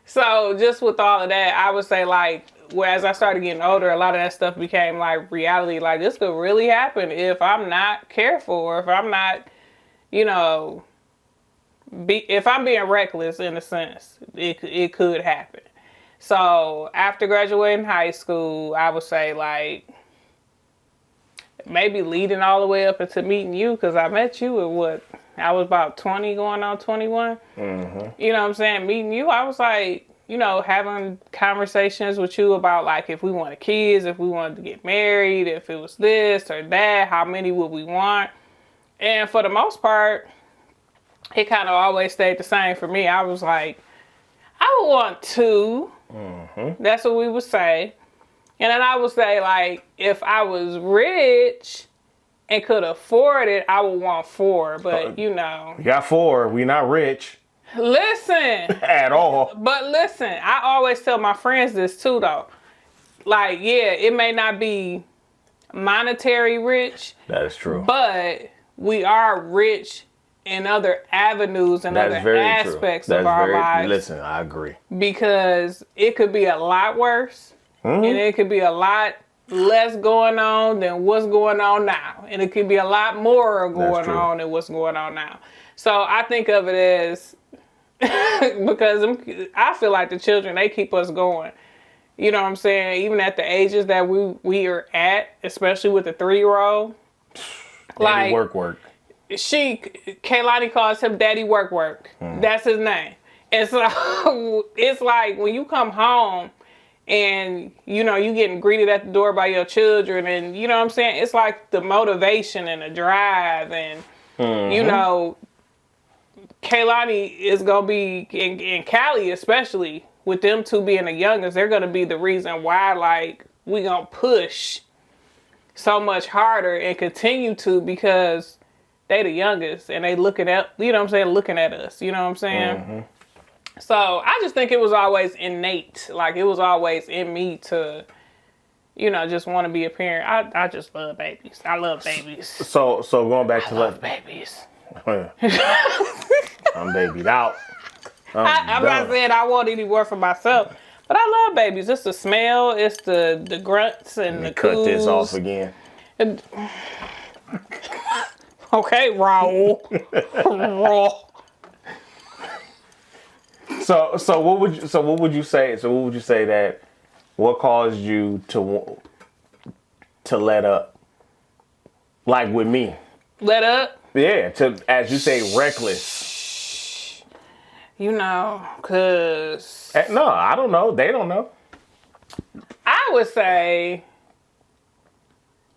so just with all of that, I would say like, as I started getting older, a lot of that stuff became like reality. Like this could really happen if I'm not careful or if I'm not, you know, if I'm being reckless in a sense, it could happen. So after graduating high school, I would say like maybe leading all the way up into meeting you because I met you at what? I was about 20 going on 21. Mm-hmm. You know what I'm saying? Meeting you, I was like, you know, having conversations with you about like if we wanted kids, if we wanted to get married, if it was this or that, how many would we want? And for the most part, it kind of always stayed the same for me. I was like, I would want two. Mm-hmm. That's what we would say. And then I would say, like, if I was rich and could afford it, I would want 4. But, you know. We got 4. We not rich Listen. at all. But listen, I always tell my friends this too, though. Like, yeah, it may not be monetary rich. That is true. But we are rich in other avenues and That's other very aspects true. of our lives. Listen, I agree. Because it could be a lot worse. Mm-hmm. And it could be a lot less going on than what's going on now. And it could be a lot more going true. on than what's going on now. So I think of it as, because I feel like the children, they keep us going. You know what I'm saying? Even at the ages that we are at, especially with the 3-year-old. Daddy work. Kaylani calls him Daddy Work. That's his name. And so it's like when you come home and, you know, you getting greeted at the door by your children and, you know what I'm saying? It's like the motivation and the drive and, you know, Kaylani is going to be, in Cali especially, with them two being the youngest, they're going to be the reason why, like, we going to push so much harder and continue to because they the youngest and they looking at, you know what I'm saying, looking at us, you know what I'm saying? So I just think it was always innate. Like it was always in me to, you know, just want to be a parent. I just love babies. I love babies. So going back to love babies. I'm babied out. I'm not saying I want any more for myself, but I love babies. It's the smell, it's the grunts and the Cut this coos. off again. And- okay, Raul. Raw. So what would you say that what caused you to let up? Like with me. Let up. Yeah, to, as you say, reckless. You know, cause No, I don't know. They don't know. I would say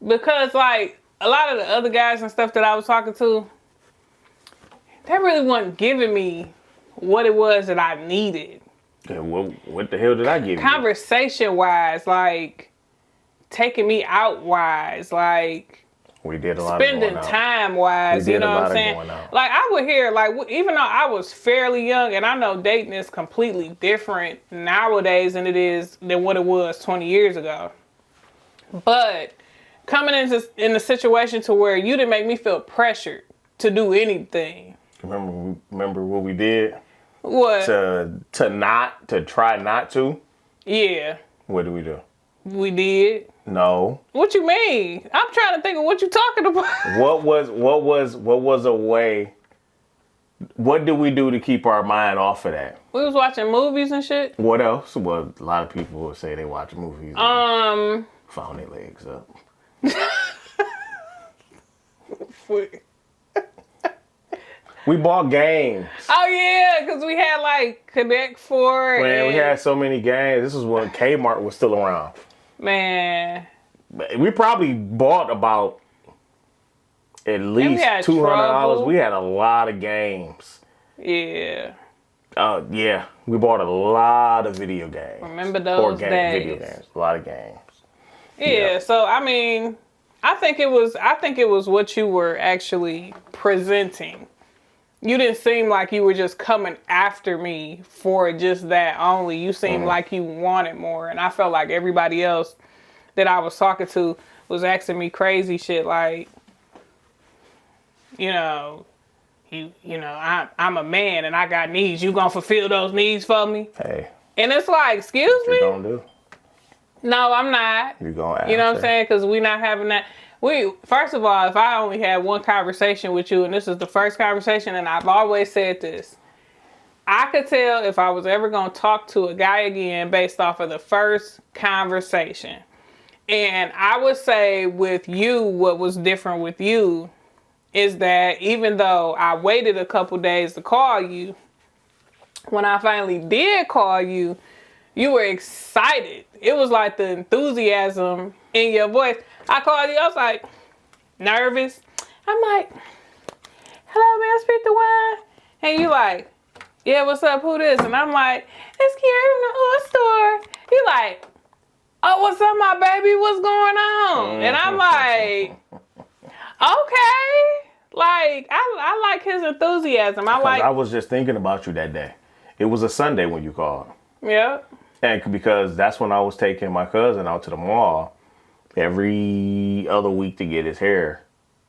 because like a lot of the other guys and stuff that I was talking to, they really wasn't giving me what it was that I needed. Yeah, what the hell did I give you? Conversation wise, like taking me out wise, like We did a lot of spending going out. time wise, We you did a know lot what I'm of saying? going out. Like I would hear, like even though I was fairly young, and I know dating is completely different nowadays than what it was 20 years ago. But coming in a situation to where you didn't make me feel pressured to do anything. Remember what we did What? to try not to? Yeah, What did we do? we did. No. What you mean? I'm trying to think of what you talking about. What was a way What do we do to keep our mind off of that? We was watching movies and shit. What else? Well, a lot of people would say they watch movies and found their legs up. We bought games. Oh yeah, because we had like Connect Four. Man, we and, had so many games. This is when Kmart was still around. man. We probably bought about at least had $200. Trouble. We had a lot of games. Yeah. Yeah, we bought a lot of video games. Remember those days. Video games, a lot of games. Yeah, so I mean, I think it was what you were actually presenting. You didn't seem like you were just coming after me for just that only. You seemed like you wanted more, and I felt like everybody else that I was talking to was asking me crazy shit like, I'm a man and I got needs. You gonna fulfill those needs for me? Hey, And it's like, excuse what you me? gonna do? No, I'm not. You gonna You know what I'm answer. saying? Because we not having that. First of all, if I only had one conversation with you, and this is the first conversation, and I've always said this, I could tell if I was ever going to talk to a guy again based off of the first conversation. And I would say with you, what was different with you is that even though I waited a couple days to call you, when I finally did call you, you were excited. It was like the enthusiasm in your voice. I called you, I was like, nervous. I'm like, hello, may I speak to Wine? And you like, yeah, what's up, who this? And I'm like, it's Kiara from the hood store. You like, oh, what's up, my baby? What's going on? And I'm like, okay. Like, I like his enthusiasm. I was just thinking about you that day. It was a Sunday when you called. Yeah. And because that's when I was taking my cousin out to the mall every other week to get his hair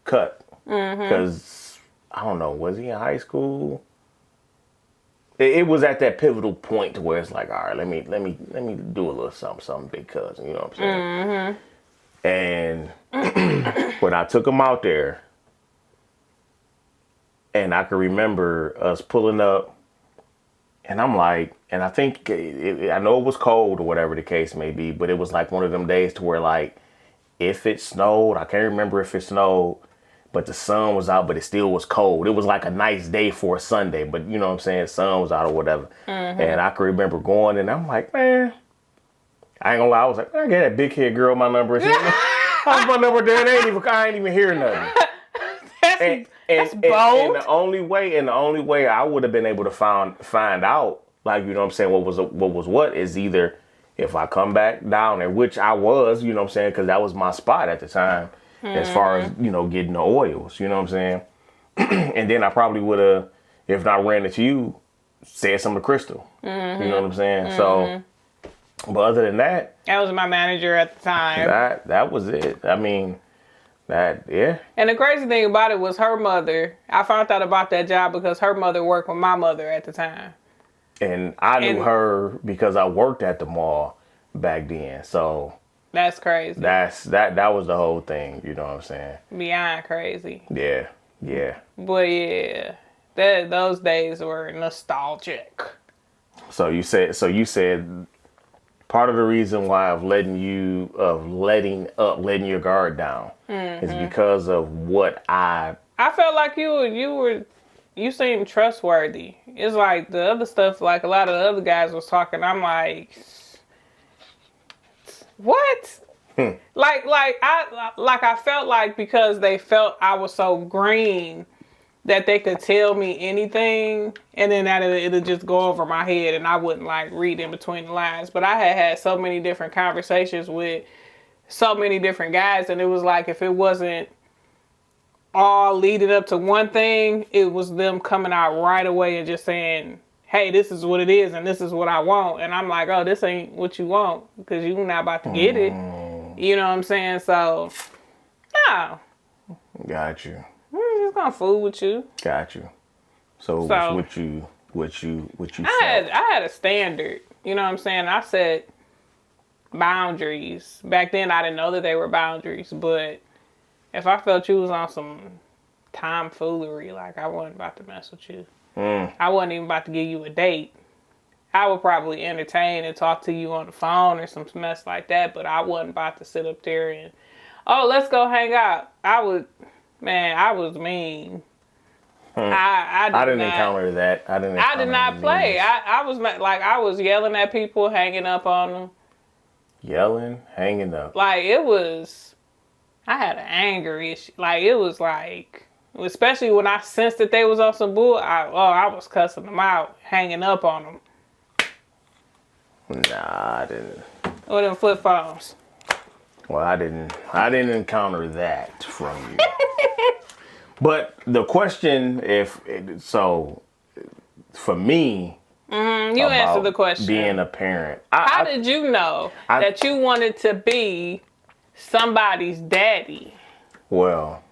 cut. Because, I don't know, was he in high school? It was at that pivotal point to where it's like, all right, let me do a little something, big cousin, you know what I'm saying? And when I took him out there, and I can remember us pulling up, and I'm like, and I think, I know it was cold or whatever the case may be, but it was like one of them days to where like, if it snowed, I can't remember if it snowed, but the sun was out, but it still was cold. It was like a nice day for a Sunday, but you know what I'm saying? Sun was out or whatever. And I can remember going, and I'm like, man, I ain't gonna lie. I was like, I get that big head girl my number. How's my number there? I ain't even hear nothing. That's bold. And the only way I would have been able to find out, like, you know what I'm saying, what was is either if I come back down there, which I was, you know what I'm saying, because that was my spot at the time, as far as, you know, getting the oils, you know what I'm saying? And then I probably would have, if not ran into you, said something to Crystal. You know what I'm saying? So, but other than that. That was my manager at the time. That was it. I mean, yeah. And the crazy thing about it was her mother. I found out about that job because her mother worked with my mother at the time. And I knew her because I worked at the mall back then. So that's crazy. That was the whole thing, you know what I'm saying? Beyond crazy. Yeah. But yeah, those days were nostalgic. So you said part of the reason why of letting your guard down is because of what I felt like you seemed trustworthy. It's like the other stuff, like a lot of the other guys was talking, I'm like, what? I felt like because they felt I was so green that they could tell me anything, and then it'll just go over my head, and I wouldn't like read in between the lines. But I had so many different conversations with so many different guys, and it was like if it wasn't all leading up to one thing, it was them coming out right away and just saying, hey, this is what it is, and this is what I want. And I'm like, oh, this ain't what you want, because you're not about to get it. You know what I'm saying? So, no. Got you. I'm just gonna fool with you. Got you. So what you I had a standard. You know what I'm saying? I set boundaries. Back then I didn't know that they were boundaries, but if I felt you was on some tomfoolery, like I wasn't about to mess with you. I wasn't even about to give you a date. I would probably entertain and talk to you on the phone or some mess like that, but I wasn't about to sit up there and, oh, let's go hang out. I was mean. I didn't encounter that. I did not play. I was I was yelling at people, hanging up on them. Yelling, hanging up. Like it was, I had an anger issue. Like it was like, especially when I sensed that they was on some bull. I was cussing them out, hanging up on them. Nah, I didn't. Or them flip phones. Well, I didn't encounter that from you. But the question, for me, you answered the question. Being a parent. How did you know that you wanted to be somebody's daddy? Well,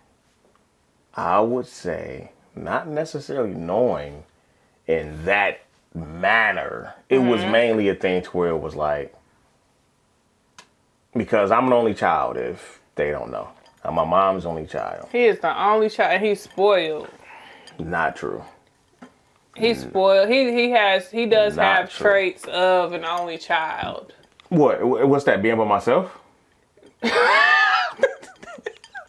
I would say not necessarily knowing in that manner. It was mainly a thing to where it was like, because I'm an only child, if they don't know. I'm my mom's only child. He is the only child, and he's spoiled. Not true. He's spoiled. He does Not have true. traits of an only child. What's that, being by myself?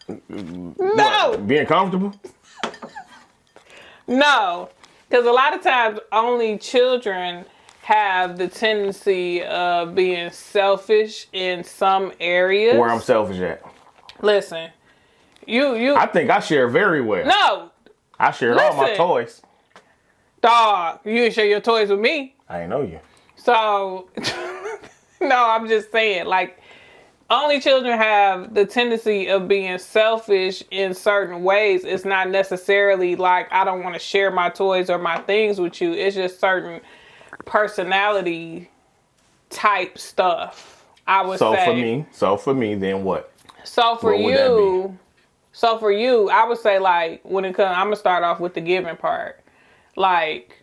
No! Being comfortable? No. Because a lot of times only children have the tendency of being selfish in some areas. Where I'm selfish at. Listen, you. I think I share very well. No, I shared all my Listen. toys. dog, you didn't share your toys with me. I ain't know you. So, no, I'm just saying, like, only children have the tendency of being selfish in certain ways. It's not necessarily like I don't want to share my toys or my things with you. It's just certain personality type stuff, I would say. So for me, then what? So for What would that you, I would say, like, when it comes, I'm gonna start off with the giving part. Like,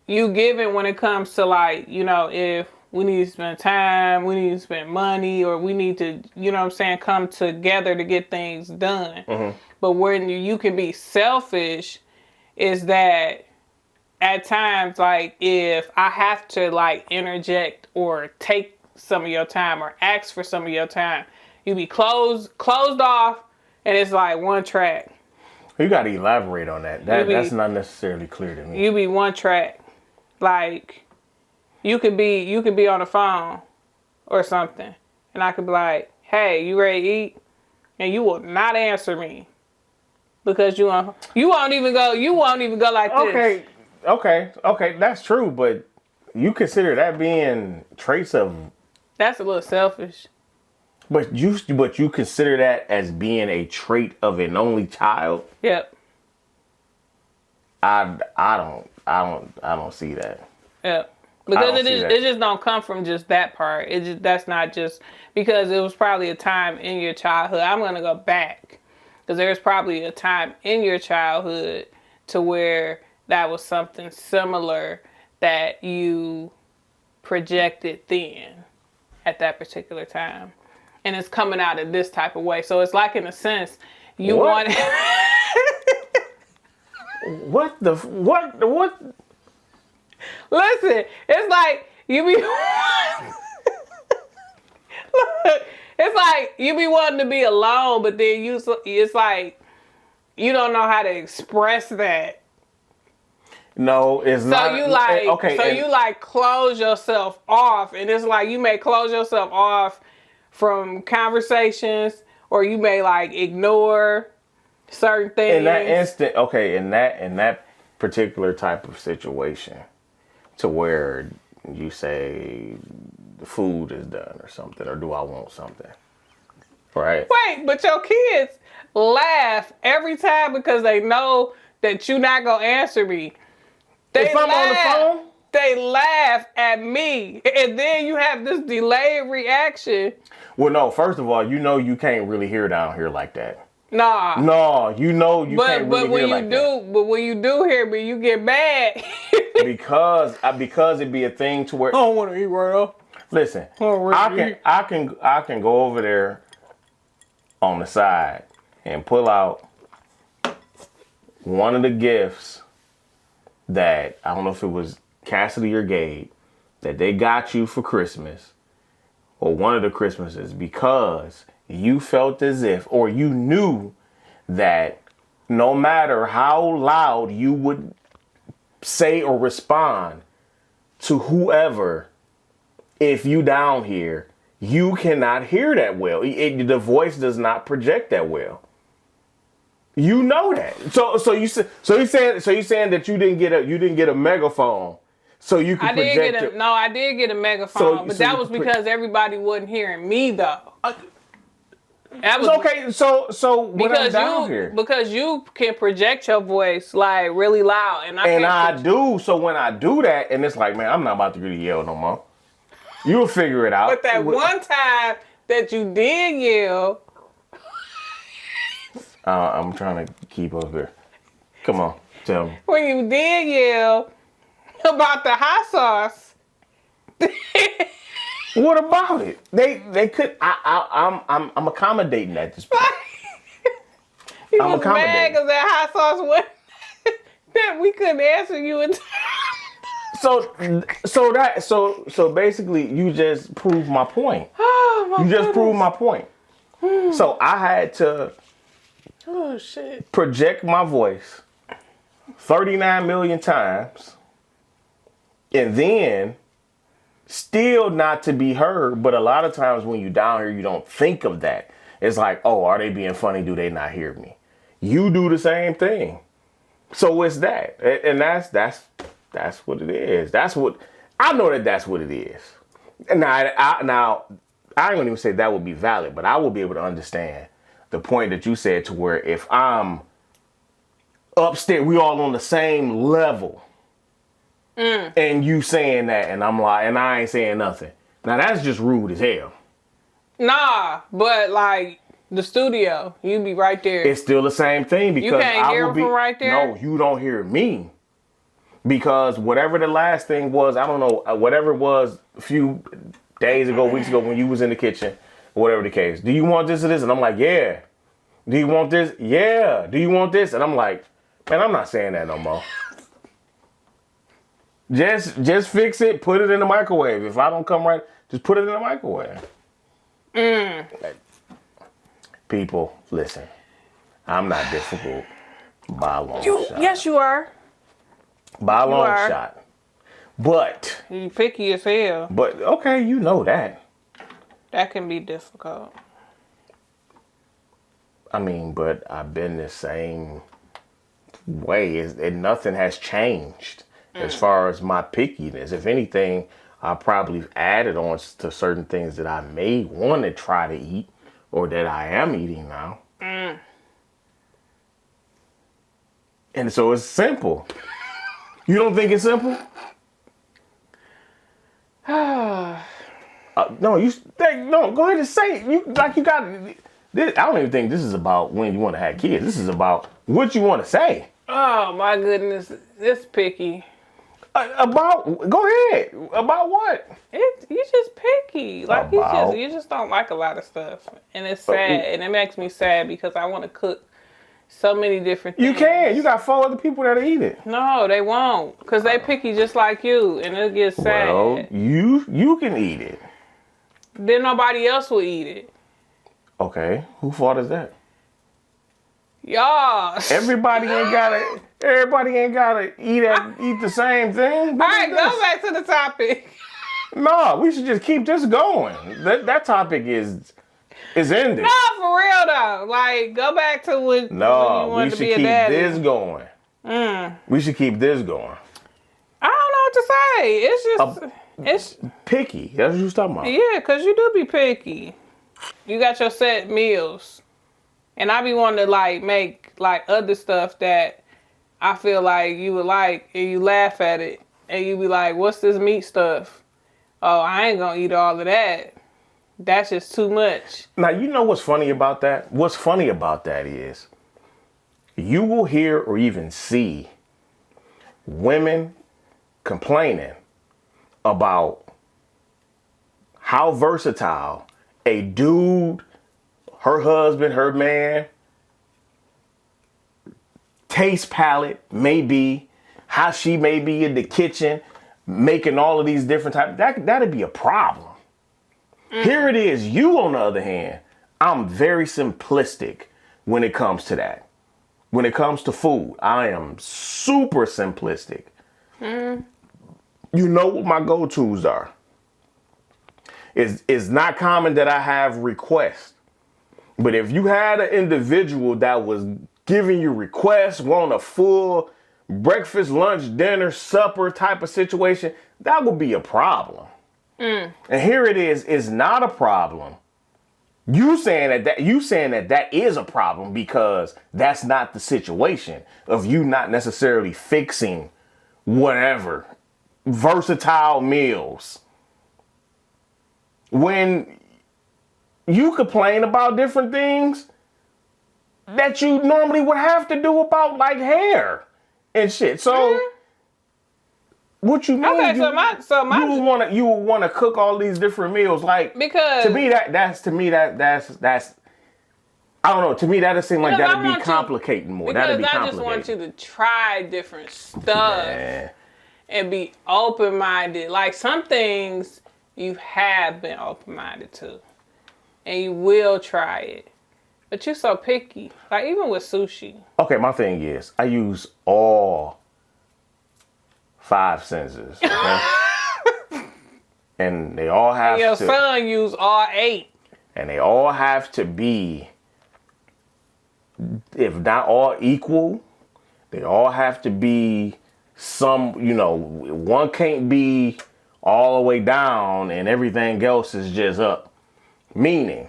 you giving when it comes to, like, you know, if we need to spend time, we need to spend money, or we need to, you know what I'm saying, come together to get things done. Mm-hmm. But when you can be selfish is that at times, like, if I have to, like, interject or take some of your time or ask for some of your time, you be closed off, and it's like one track. You got to elaborate on that. That's not necessarily clear to me. You be one track. Like, you could be on the phone or something, and I could be like, "Hey, you ready to eat?" And you will not answer me because you won't even go like this. Okay, that's true, but you consider that being traits of. That's a little selfish. But you consider that as being a trait of an only child? Yep. I don't see that. Yep. Because see that. it just don't come from just that part. That's not just because it was probably a time in your childhood. I'm gonna go back because there's probably a time in your childhood to where that was something similar that you projected then at that particular time. And it's coming out in this type of way. So it's like, in a sense, you What? want... What? Listen, it's like you be... Look, it's like you be wanting to be alone, but then it's like you don't know how to express that. No, it's not. So you like, okay, you like close yourself off, and it's like you may close yourself off from conversations, or you may like ignore certain things. in that instant, in that particular type of situation, to where you say the food is done or something, or do I want something? Right? Wait, but your kids laugh every time because they know that you're not gonna answer me. If I'm on the phone? They laugh at me, and then you have this delayed reaction. Well, no. First of all, you can't really hear down here like that. Nah. No, you can't really hear like that. But when you do hear me, you get mad. because it'd be a thing to where. I don't want to eat right now. Listen, Oh, really? I can go over there on the side and pull out one of the gifts that, I don't know if it was Cassidy or Gabe, that they got you for Christmas, or one of the Christmases, because you felt as if, or you knew that no matter how loud you would say or respond to whoever, if you down here, you cannot hear that well. The voice does not project that well. You know that. So you saying that you didn't get a megaphone, so you could project it. No, I did get a megaphone, but that was because everybody wasn't hearing me though. That was okay. So when I'm down here, because you can project your voice like really loud, and I do. So when I do that, and it's like, man, I'm not about to really yell no more. You'll figure it out. But that one time that you did yell. I'm trying to keep up here. Come on, tell me. When you did yell about the hot sauce. What about it? They could. I'm accommodating that. This point. He was mad because that hot sauce was that we couldn't answer you in time. So basically, you just proved my point. Oh my You just proved my point. So I had to project my voice 39 million times, and then still not to be heard. But a lot of times when you down here, you don't think of that. It's like, oh, are they being funny? Do they not hear me? You do the same thing. So it's that, and that's what it is. That's what I know. That's what it is. And now I ain't gonna even say that would be valid, but I will be able to understand the point that you said, to where if I'm upstairs, we all on the same level, and you saying that, and I'm like, and I ain't saying nothing. Now that's just rude as hell. Nah, but like the studio, you be right there. It's still the same thing, because you can't hear from right there. No, you don't hear me, because whatever the last thing was, I don't know, whatever it was a few days ago, weeks ago, when you was in the kitchen, whatever the case. Do you want this or this? And I'm like, yeah. Do you want this? Yeah. Do you want this? And I'm like, man, I'm not saying that no more. Just fix it. Put it in the microwave. If I don't come right, just put it in the microwave. People, listen. I'm not difficult by a long shot. Yes, you are. By a long shot. But You picky as hell. But okay, you know that. That can be difficult. I mean, but I've been the same way. And nothing has changed as far as my pickiness. If anything, I probably added on to certain things that I may want to try to eat, or that I am eating now. And so it's simple. You don't think it's simple? No, go ahead and say it. You got this. I don't even think this is about when you want to have kids. This is about what you want to say. Oh my goodness, it's picky. Go ahead. About what? You just picky. Like you just don't like a lot of stuff, and it's sad, and it makes me sad because I want to cook so many different things. You can. You got 4 other people that'll eat it. No, they won't, because they picky just like you, and it gets sad. Well, you can eat it. Then nobody else will eat it. Okay, who fault is that? Y'all. Everybody ain't gotta eat the same thing. All right, go back to the topic. No, we should just keep this going. That topic is ended. No, for real though. Like, go back to when you wanted to be a daddy. We should keep this going. We should keep this going. I don't know what to say. It's just it's picky. That's what you was talking about. Yeah, because you do be picky. You got your set meals. And I be wanting to like make like other stuff that I feel like you would like, and you laugh at it. And you be like, what's this meat stuff? Oh, I ain't gonna eat all of that. That's just too much. Now, you know what's funny about that? What's funny about that is you will hear or even see women complaining about how versatile a dude, her husband, her man, taste palette may be, how she may be in the kitchen, making all of these different types, that'd be a problem. Here it is. You, on the other hand, I'm very simplistic when it comes to that. When it comes to food, I am super simplistic. You know what my go-tos are. It's not common that I have requests. But if you had an individual that was giving you requests, want a full breakfast, lunch, dinner, supper type of situation, that would be a problem. And here it is, it's not a problem. You saying that is a problem because that's not the situation of you not necessarily fixing whatever. Versatile meals. When you complain about different things that you normally would have to do about like hair and shit. So what you mean? Okay, you would want to cook all these different meals like because to me that's I don't know. To me, that'd seem like that'd be complicating more. That'd be complicated. I just want you to try different stuff and be open-minded. Like some things you have been open-minded to, and you will try it. But you're so picky. Like even with sushi. Okay, my thing is I use all 5 senses, okay? And they all have Your to. son use all 8. And they all have to be, if not all equal, they all have to be some, one can't be all the way down and everything else is just up. Meaning,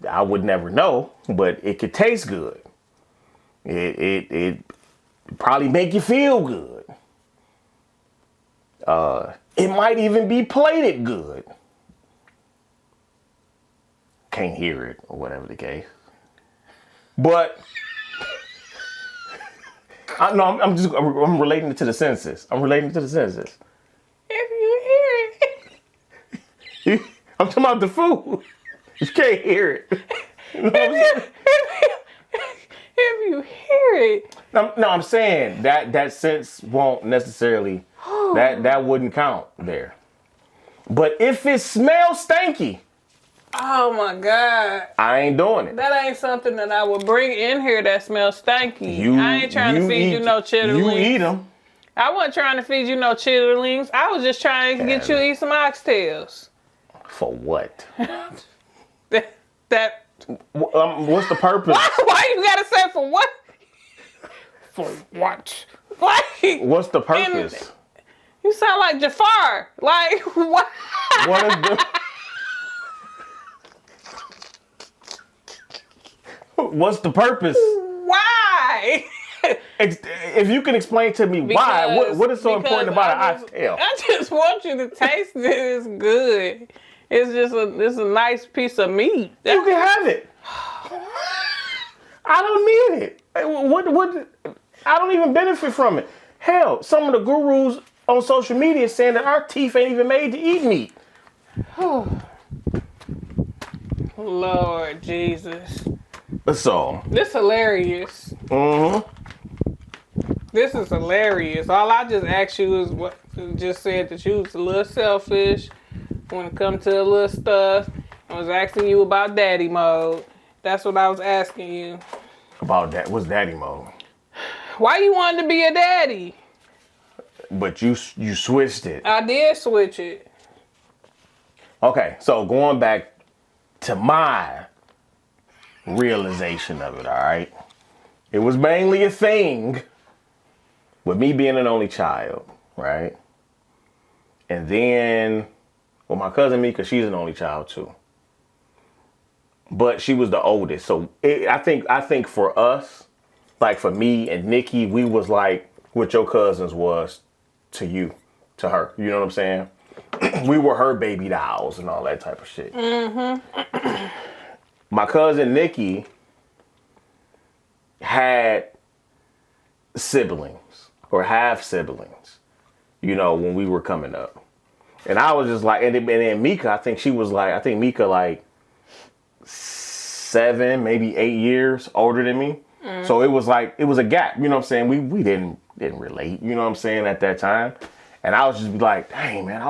I would never know, but it could taste good. It probably make you feel good. It might even be plated good. Can't hear it or whatever the case. But I'm relating it to the senses. If you hear it. I'm talking about the food. You can't hear it. You know what I'm saying? If you hear it. No, I'm saying that sense won't necessarily, that wouldn't count there. But if it smells stanky, Oh my God. I ain't doing it. That ain't something that I would bring in here that smells stanky. I ain't trying to feed you no chitterlings. You eat them. I wasn't trying to feed you no chitterlings. I was just trying to get you to eat some oxtails. For what? What's the purpose? Why you gotta say for what? For what? Like, what's the purpose? You sound like Jafar. Like, what? What is the... What's the purpose? Why? If you can explain to me why, what is so important about an oxtail? I just want you to taste it. It's good. It's a nice piece of meat. You can have it. I don't need it. What? I don't even benefit from it. Hell, some of the gurus on social media saying that our teeth ain't even made to eat meat. Lord Jesus. So. This hilarious. This is hilarious. All I just asked you is just said that you was a little selfish when it comes to the little stuff. I was asking you about daddy mode. That's what I was asking you. About that? What's daddy mode? Why you wanted to be a daddy? But you switched it. I did switch it. Okay, so going back to my realization of it, all right? It was mainly a thing with me being an only child, right? And then, well, my cousin Mika, she's an only child too. But she was the oldest. So I think for us, like for me and Nikki, we was like what your cousins was to you, to her. You know what I'm saying? We were her baby dolls and all that type of shit. My cousin Nikki had siblings or half siblings, when we were coming up. And I was just like, and then Mika, I think Mika like 7, maybe 8 years older than me. So it was like, it was a gap, you know what I'm saying? We didn't relate, you know what I'm saying, at that time. And I was just like, dang, man,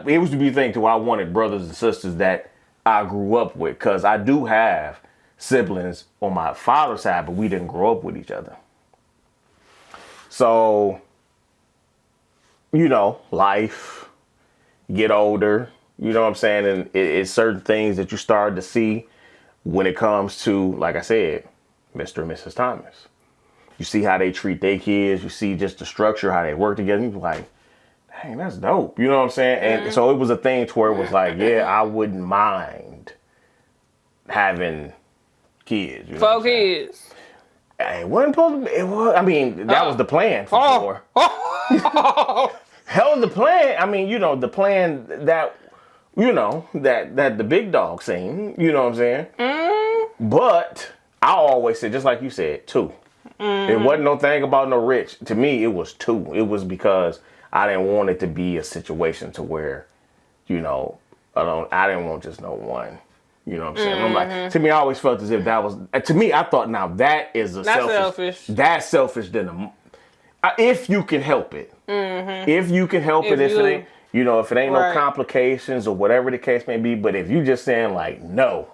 it was to be the thing to where I wanted brothers and sisters that I grew up with, because I do have siblings on my father's side, but we didn't grow up with each other. So, you know, life, get older, you know what I'm saying? And it's certain things that you start to see when it comes to, like I said, Mr. and Mrs. Thomas. You see how they treat their kids. You see just the structure, how they work together. You're like, dang, that's dope. You know what I'm saying? And so it was a thing to where it was like, yeah, I wouldn't mind having kids. You know 4 kids. It wasn't supposed to be. It was, I mean, that was the plan for 4. Hell, the plan. I mean, you know, the plan that, you know, that the big dog seen. You know what I'm saying? But I always said, just like you said, 2. It wasn't no thing about no rich. To me, it was 2. It was because I didn't want it to be a situation to where, you know, I didn't want just no 1. You know what I'm saying? I'm like, to me, I always felt as if that was, to me, I thought, now that is a selfish. That's selfish than if you can help it. If you can help it, if it ain't, you know, if it ain't no complications or whatever the case may be. But if you just saying like, no,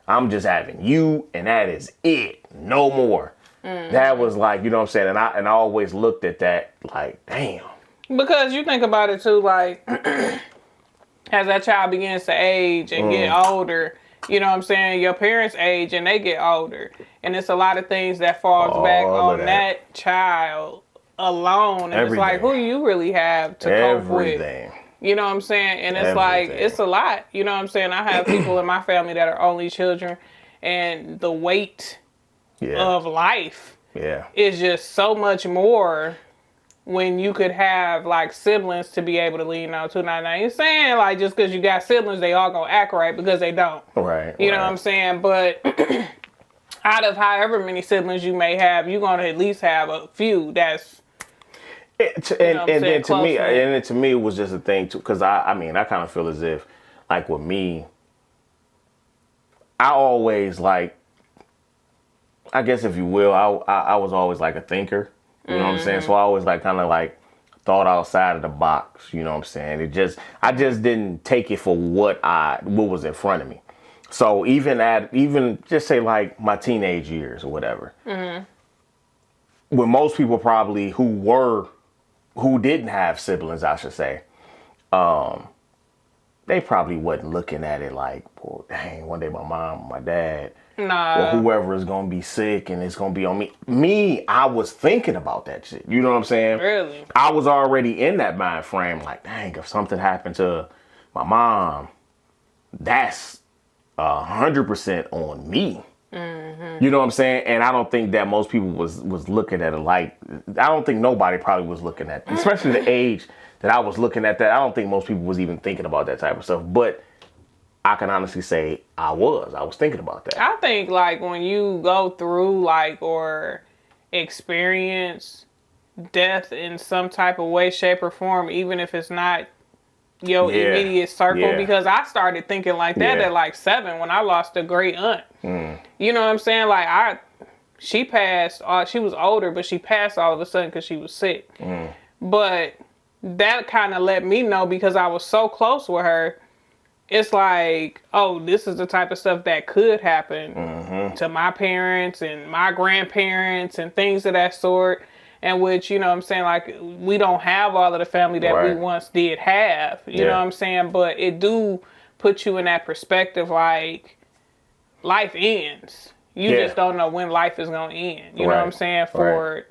I'm just having you and that is it, no more. That was like, you know what I'm saying? And I always looked at that like, damn. Because you think about it too, like, as that child begins to age and get older, you know what I'm saying? Your parents age and they get older. And it's a lot of things that falls back on that child alone. And it's like, who you really have to cope with. You know what I'm saying? And it's like, it's a lot. You know what I'm saying? I have people in my family that are only children, and the weight of life is just so much more when you could have like siblings to be able to lean on too. Now I ain't saying like just because you got siblings they all gonna act right, because they don't. You know what I'm saying? But out of however many siblings you may have, you're gonna at least have a few that's then to me it was just a thing too, because I mean I kind of feel as if like with me, I always like, I guess if you will, I was always like a thinker. You know what I'm saying? So I always like kind of like thought outside of the box. You know what I'm saying? I just didn't take it for what was in front of me. So even just say like my teenage years or whatever, when most people probably who didn't have siblings, I should say, they probably wasn't looking at it like, well, dang, one day my mom, my dad, or whoever is going to be sick and it's going to be on me. Me, I was thinking about that shit. You know what I'm saying? Really? I was already in that mind frame. Like, dang, if something happened to my mom, that's 100% on me. You know what I'm saying? And I don't think that most people was looking at it like, I don't think nobody probably was looking at, especially the age that I was looking at that. I don't think most people was even thinking about that type of stuff. But I can honestly say I was thinking about that. I think like when you go through like or experience death in some type of way, shape, or form, even if it's not your immediate circle, because I started thinking like that at like 7 when I lost a great aunt. You know what I'm saying? Like she passed, she was older, but she passed all of a sudden because she was sick. But that kind of let me know, because I was so close with her, it's like, oh, this is the type of stuff that could happen to my parents and my grandparents and things of that sort. And which, you know what I'm saying, like, we don't have all of the family that we once did have. You know what I'm saying? But it do put you in that perspective, like, life ends. You just don't know when life is going to end. You know what I'm saying? For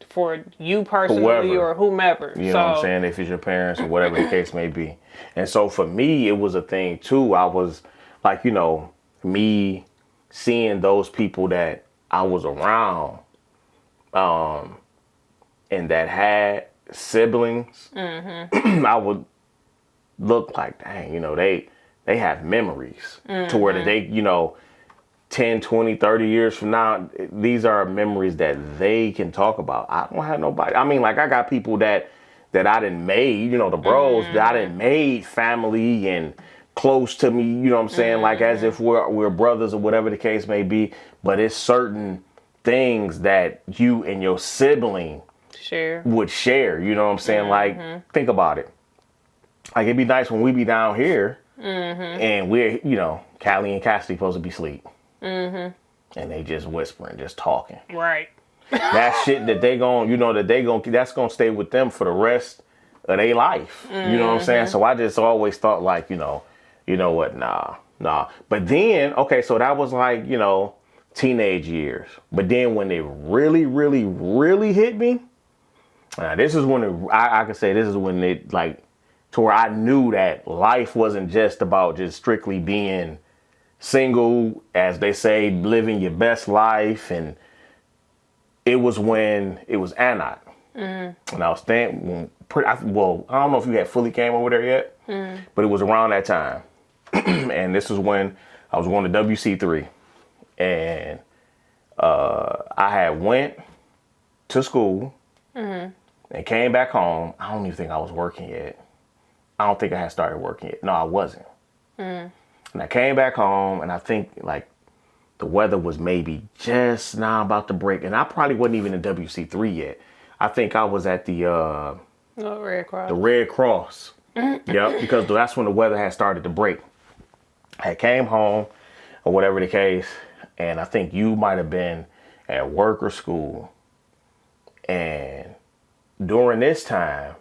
you personally or whomever. You know what I'm saying? If it's your parents or whatever the case may be. And so for me, it was a thing too. I was like, you know, me seeing those people that I was around and that had siblings, I would look like, dang, you know, they have memories to where they, you know, 10, 20, 30 years from now, these are memories that they can talk about. I don't have nobody. I mean, like, I got people that I done made, you know, the bros that I done made family and close to me, you know what I'm saying? Like as if we're brothers or whatever the case may be. But it's certain things that you and your sibling Sure. would share, you know what I'm saying? Like, think about it. Like, it'd be nice when we be down here and we're, you know, Callie and Cassidy supposed to be asleep. And they just whispering, just talking. Right. That shit that they gon', you know, that's gonna stay with them for the rest of their life. You know what I'm saying? So I just always thought like, you know what, nah. But then, okay, so that was like, you know, teenage years. But then when it really, really, really hit me, this is when I can say this is when it like to where I knew that life wasn't just about just strictly being single, as they say, living your best life. And it was when it was Anat. And I was staying, well, I don't know if you had fully came over there yet, but it was around that time. And this is when I was going to WC3. And I had went to school and came back home. I don't even think I was working yet. I don't think I had started working yet. No, I wasn't. And I came back home and I think like the weather was maybe just now about to break. And I probably wasn't even in WC3 yet. I think I was at the Red Cross. the Red Cross. Yep, because that's when the weather had started to break. I came home or whatever the case. And I think you might have been at work or school. And during this time,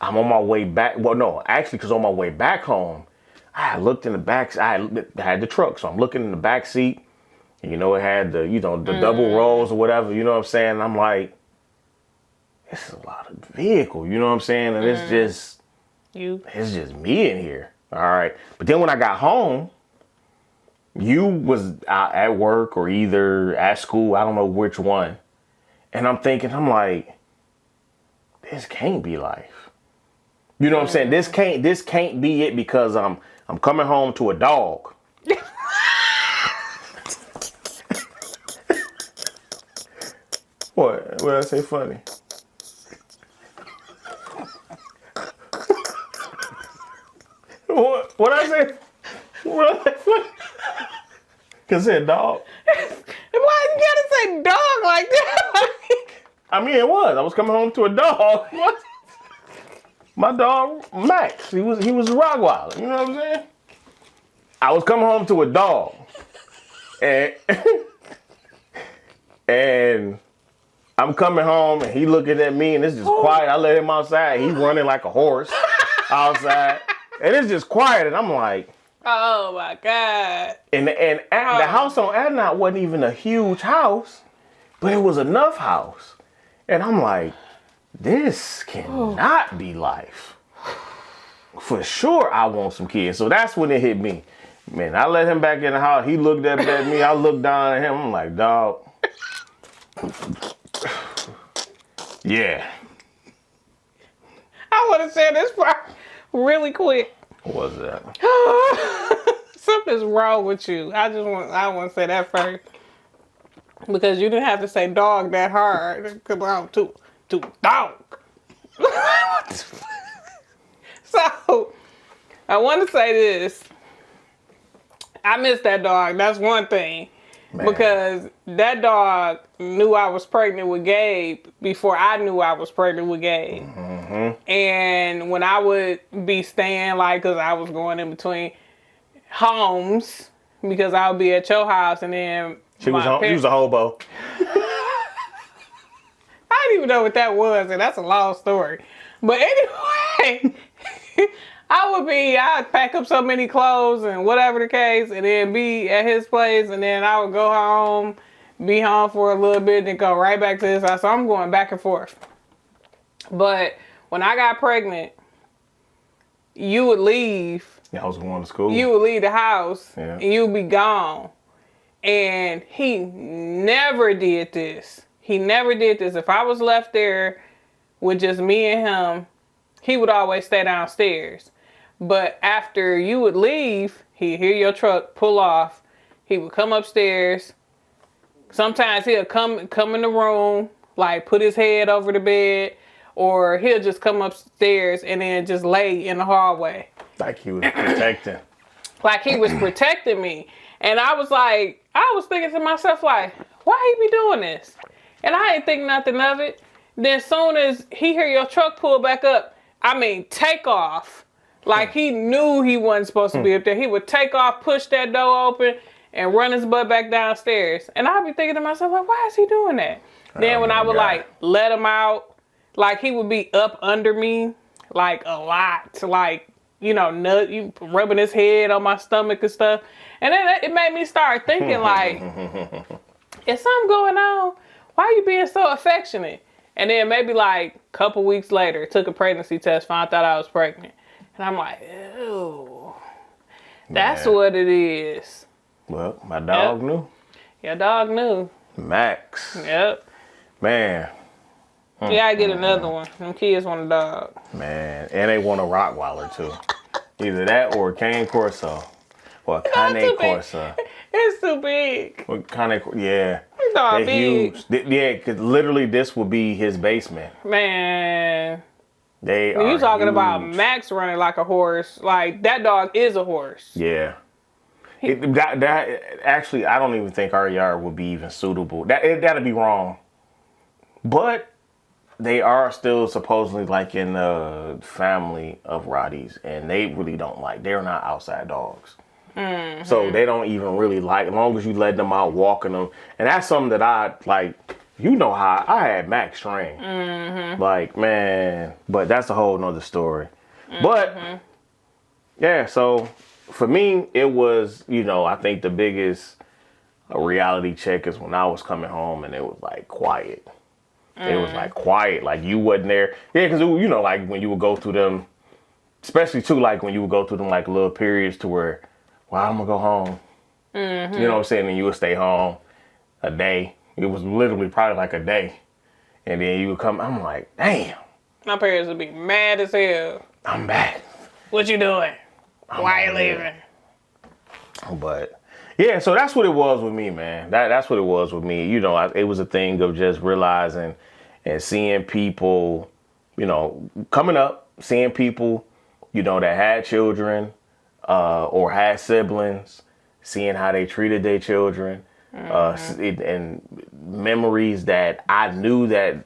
I'm on my way back. Well, no, actually, because on my way back home, I looked in the back. I had the truck, so I'm looking in the back seat. And, you know, it had the, you know, the double rows or whatever. You know what I'm saying? And I'm like, this is a lot of vehicle. You know what I'm saying? And it's just me in here. All right. But then when I got home, you was out at work or either at school. I don't know which one. And I'm thinking, I'm like, this can't be life. You know what I'm saying? This can't be it because I'm coming home to a dog. What did I say funny? What I say? What I say funny? Cause it said dog. Why you gotta say dog like that? I mean, it was. I was coming home to a dog. What? My dog Max. He was a Rottweiler. You know what I'm saying? I was coming home to a dog, and and I'm coming home, and he looking at me, and it's just quiet. I let him outside. He running like a horse outside, and it's just quiet. And I'm like, Oh my God. and the house on Adnot wasn't even a huge house, but it was enough house. And I'm like, this cannot be life. For sure, I want some kids. So that's when it hit me. Man, I let him back in the house. He looked up at me. I looked down at him. I'm like, dog. Yeah. I want to say this part really quick. What was that? Something's wrong with you. I want to say that first. Because you didn't have to say dog that hard. Come on, to dog. So, I want to say this. I miss that dog. That's one thing. Man. Because that dog knew I was pregnant with Gabe before I knew I was pregnant with Gabe. Mm-hmm. And when I would be staying, like, because I was going in between homes, because I would be at your house and then He was a hobo. I didn't even know what that was, and that's a long story. But anyway, I'd pack up so many clothes and whatever the case, and then be at his place, and then I would go home, be home for a little bit, then go right back to his house. So I'm going back and forth. But when I got pregnant, you would leave. Yeah, I was going to school. You would leave the house, Yeah. and you'd be gone. And he never did this. He never did this. If I was left there with just me and him, he would always stay downstairs. But after you would leave, he'd hear your truck pull off. He would come upstairs. Sometimes he'll come in the room, like put his head over the bed, or he'll just come upstairs and then just lay in the hallway. Like he was protecting. Like he was protecting me. And I was like, I was thinking to myself, like, why he be doing this? And I ain't think nothing of it. Then soon as he hear your truck pull back up, I mean, take off. Like he knew he wasn't supposed to be up there. He would take off, push that door open, and run his butt back downstairs. And I'd be thinking to myself, like, why is he doing that? Then when I would like let him out, like he would be up under me, like a lot, like, you know, you rubbing his head on my stomach and stuff. And then it made me start thinking, like, is something going on? Why are you being so affectionate? And then maybe like a couple weeks later, took a pregnancy test, found out I was pregnant. And I'm like, ew, that's what it is. Well, my dog knew. Your dog knew. Max. Yep. Man. You gotta get another one. Them kids want a dog. Man. And they want a Rottweiler too. Either that or a Cane Corso. Or a Cane Corso. It's too big. What kind of, yeah. Dog big. Huge. Yeah, because literally this would be his basement. Man. They When are you talking huge. about Max running like a horse, like that dog is a horse. Yeah. That actually, I don't even think our yard would be even suitable. That'd be wrong. But they are still supposedly like in the family of Rotties, and they really don't like. They're not outside dogs. Mm-hmm. So they don't even really like, as long as you let them out walking them. And that's something that I like. You know how I had Max trained. Mm-hmm. Like, man, but that's a whole nother story. Mm-hmm. But yeah, so for me, it was, you know, I think the biggest reality check is when I was coming home and it was like quiet. It was like quiet, like you wasn't there. Yeah, because, you know, like when you would go through them, especially too, like when you would go through them like little periods to where, well, I'm going to go home. Mm-hmm. You know what I'm saying? And you would stay home a day. It was literally probably like a day. And then you would come, I'm like, damn. My parents would be mad as hell. I'm back. What you doing? Why you leaving? But yeah, so that's what it was with me, man. That's what it was with me. You know, it was a thing of just realizing and seeing people, you know, coming up, seeing people, you know, that had children or had siblings, seeing how they treated their children, and memories that I knew that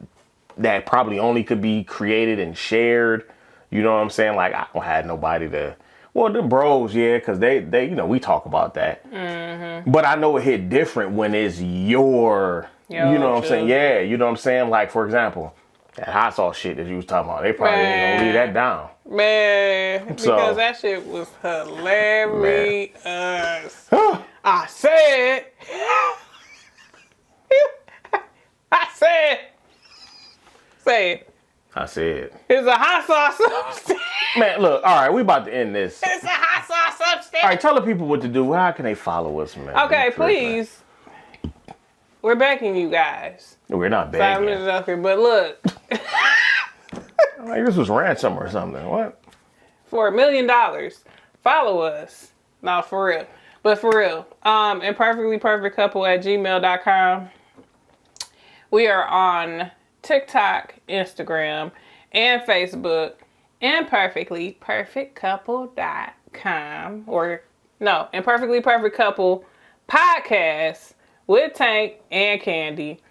probably only could be created and shared. You know what I'm saying? Like, I don't have nobody to, well, the bros, yeah, because they, you know, we talk about that. Mm-hmm. But I know it hit different when it's your you know what I'm saying? Yeah, you know what I'm saying? Like, for example, that hot sauce shit that you was talking about, they probably ain't gonna leave that down. Man, because that shit was hilarious. I said, say it. I said, It's a hot sauce upstairs. man, look, all right, we about to end this. It's a hot sauce upstairs. All right, tell the people what to do. How can they follow us, man? Okay, please. We're begging you guys. We're not 5 begging. minutes up here, but look. Like this was ransom or something. What? For $1 million, follow us. No, for real. But for real. imperfectlyperfectcouple@gmail.com. We are on TikTok, Instagram, and Facebook, imperfectlyperfectcouple.com. Or, no, Imperfectly Perfect Couple podcast with Tank and Candy.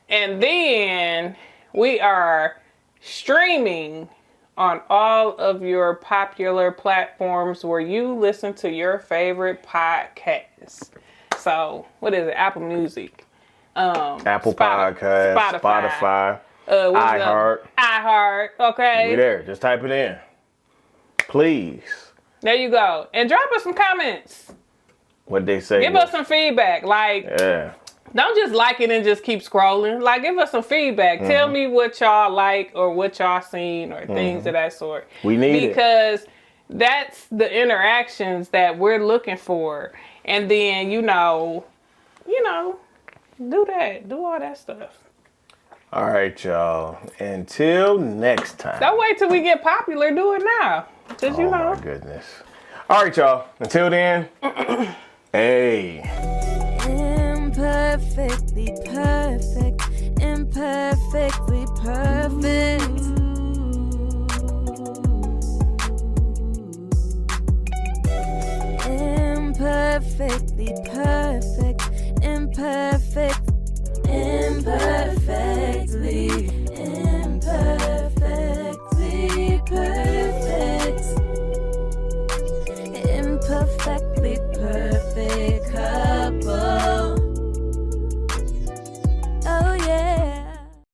And then we are streaming on all of your popular platforms where you listen to your favorite podcasts. So, what is it? Apple Music. Apple Podcasts, Spotify, iHeart, okay? We there. Just type it in. Please. There you go. And drop us some comments. What they say. Give us some feedback. Like, yeah. Don't just like it and just keep scrolling. Like, give us some feedback. Mm-hmm. Tell me what y'all like or what y'all seen or things of that sort. We need because that's the interactions that we're looking for. And then, you know, do that. Do all that stuff. All right, y'all. Until next time. Don't wait till we get popular. Do it now. Just, you know. Oh, my goodness. All right, y'all. Until then, hey. Imperfectly perfect, imperfectly perfect. perfectly perfect, imperfect.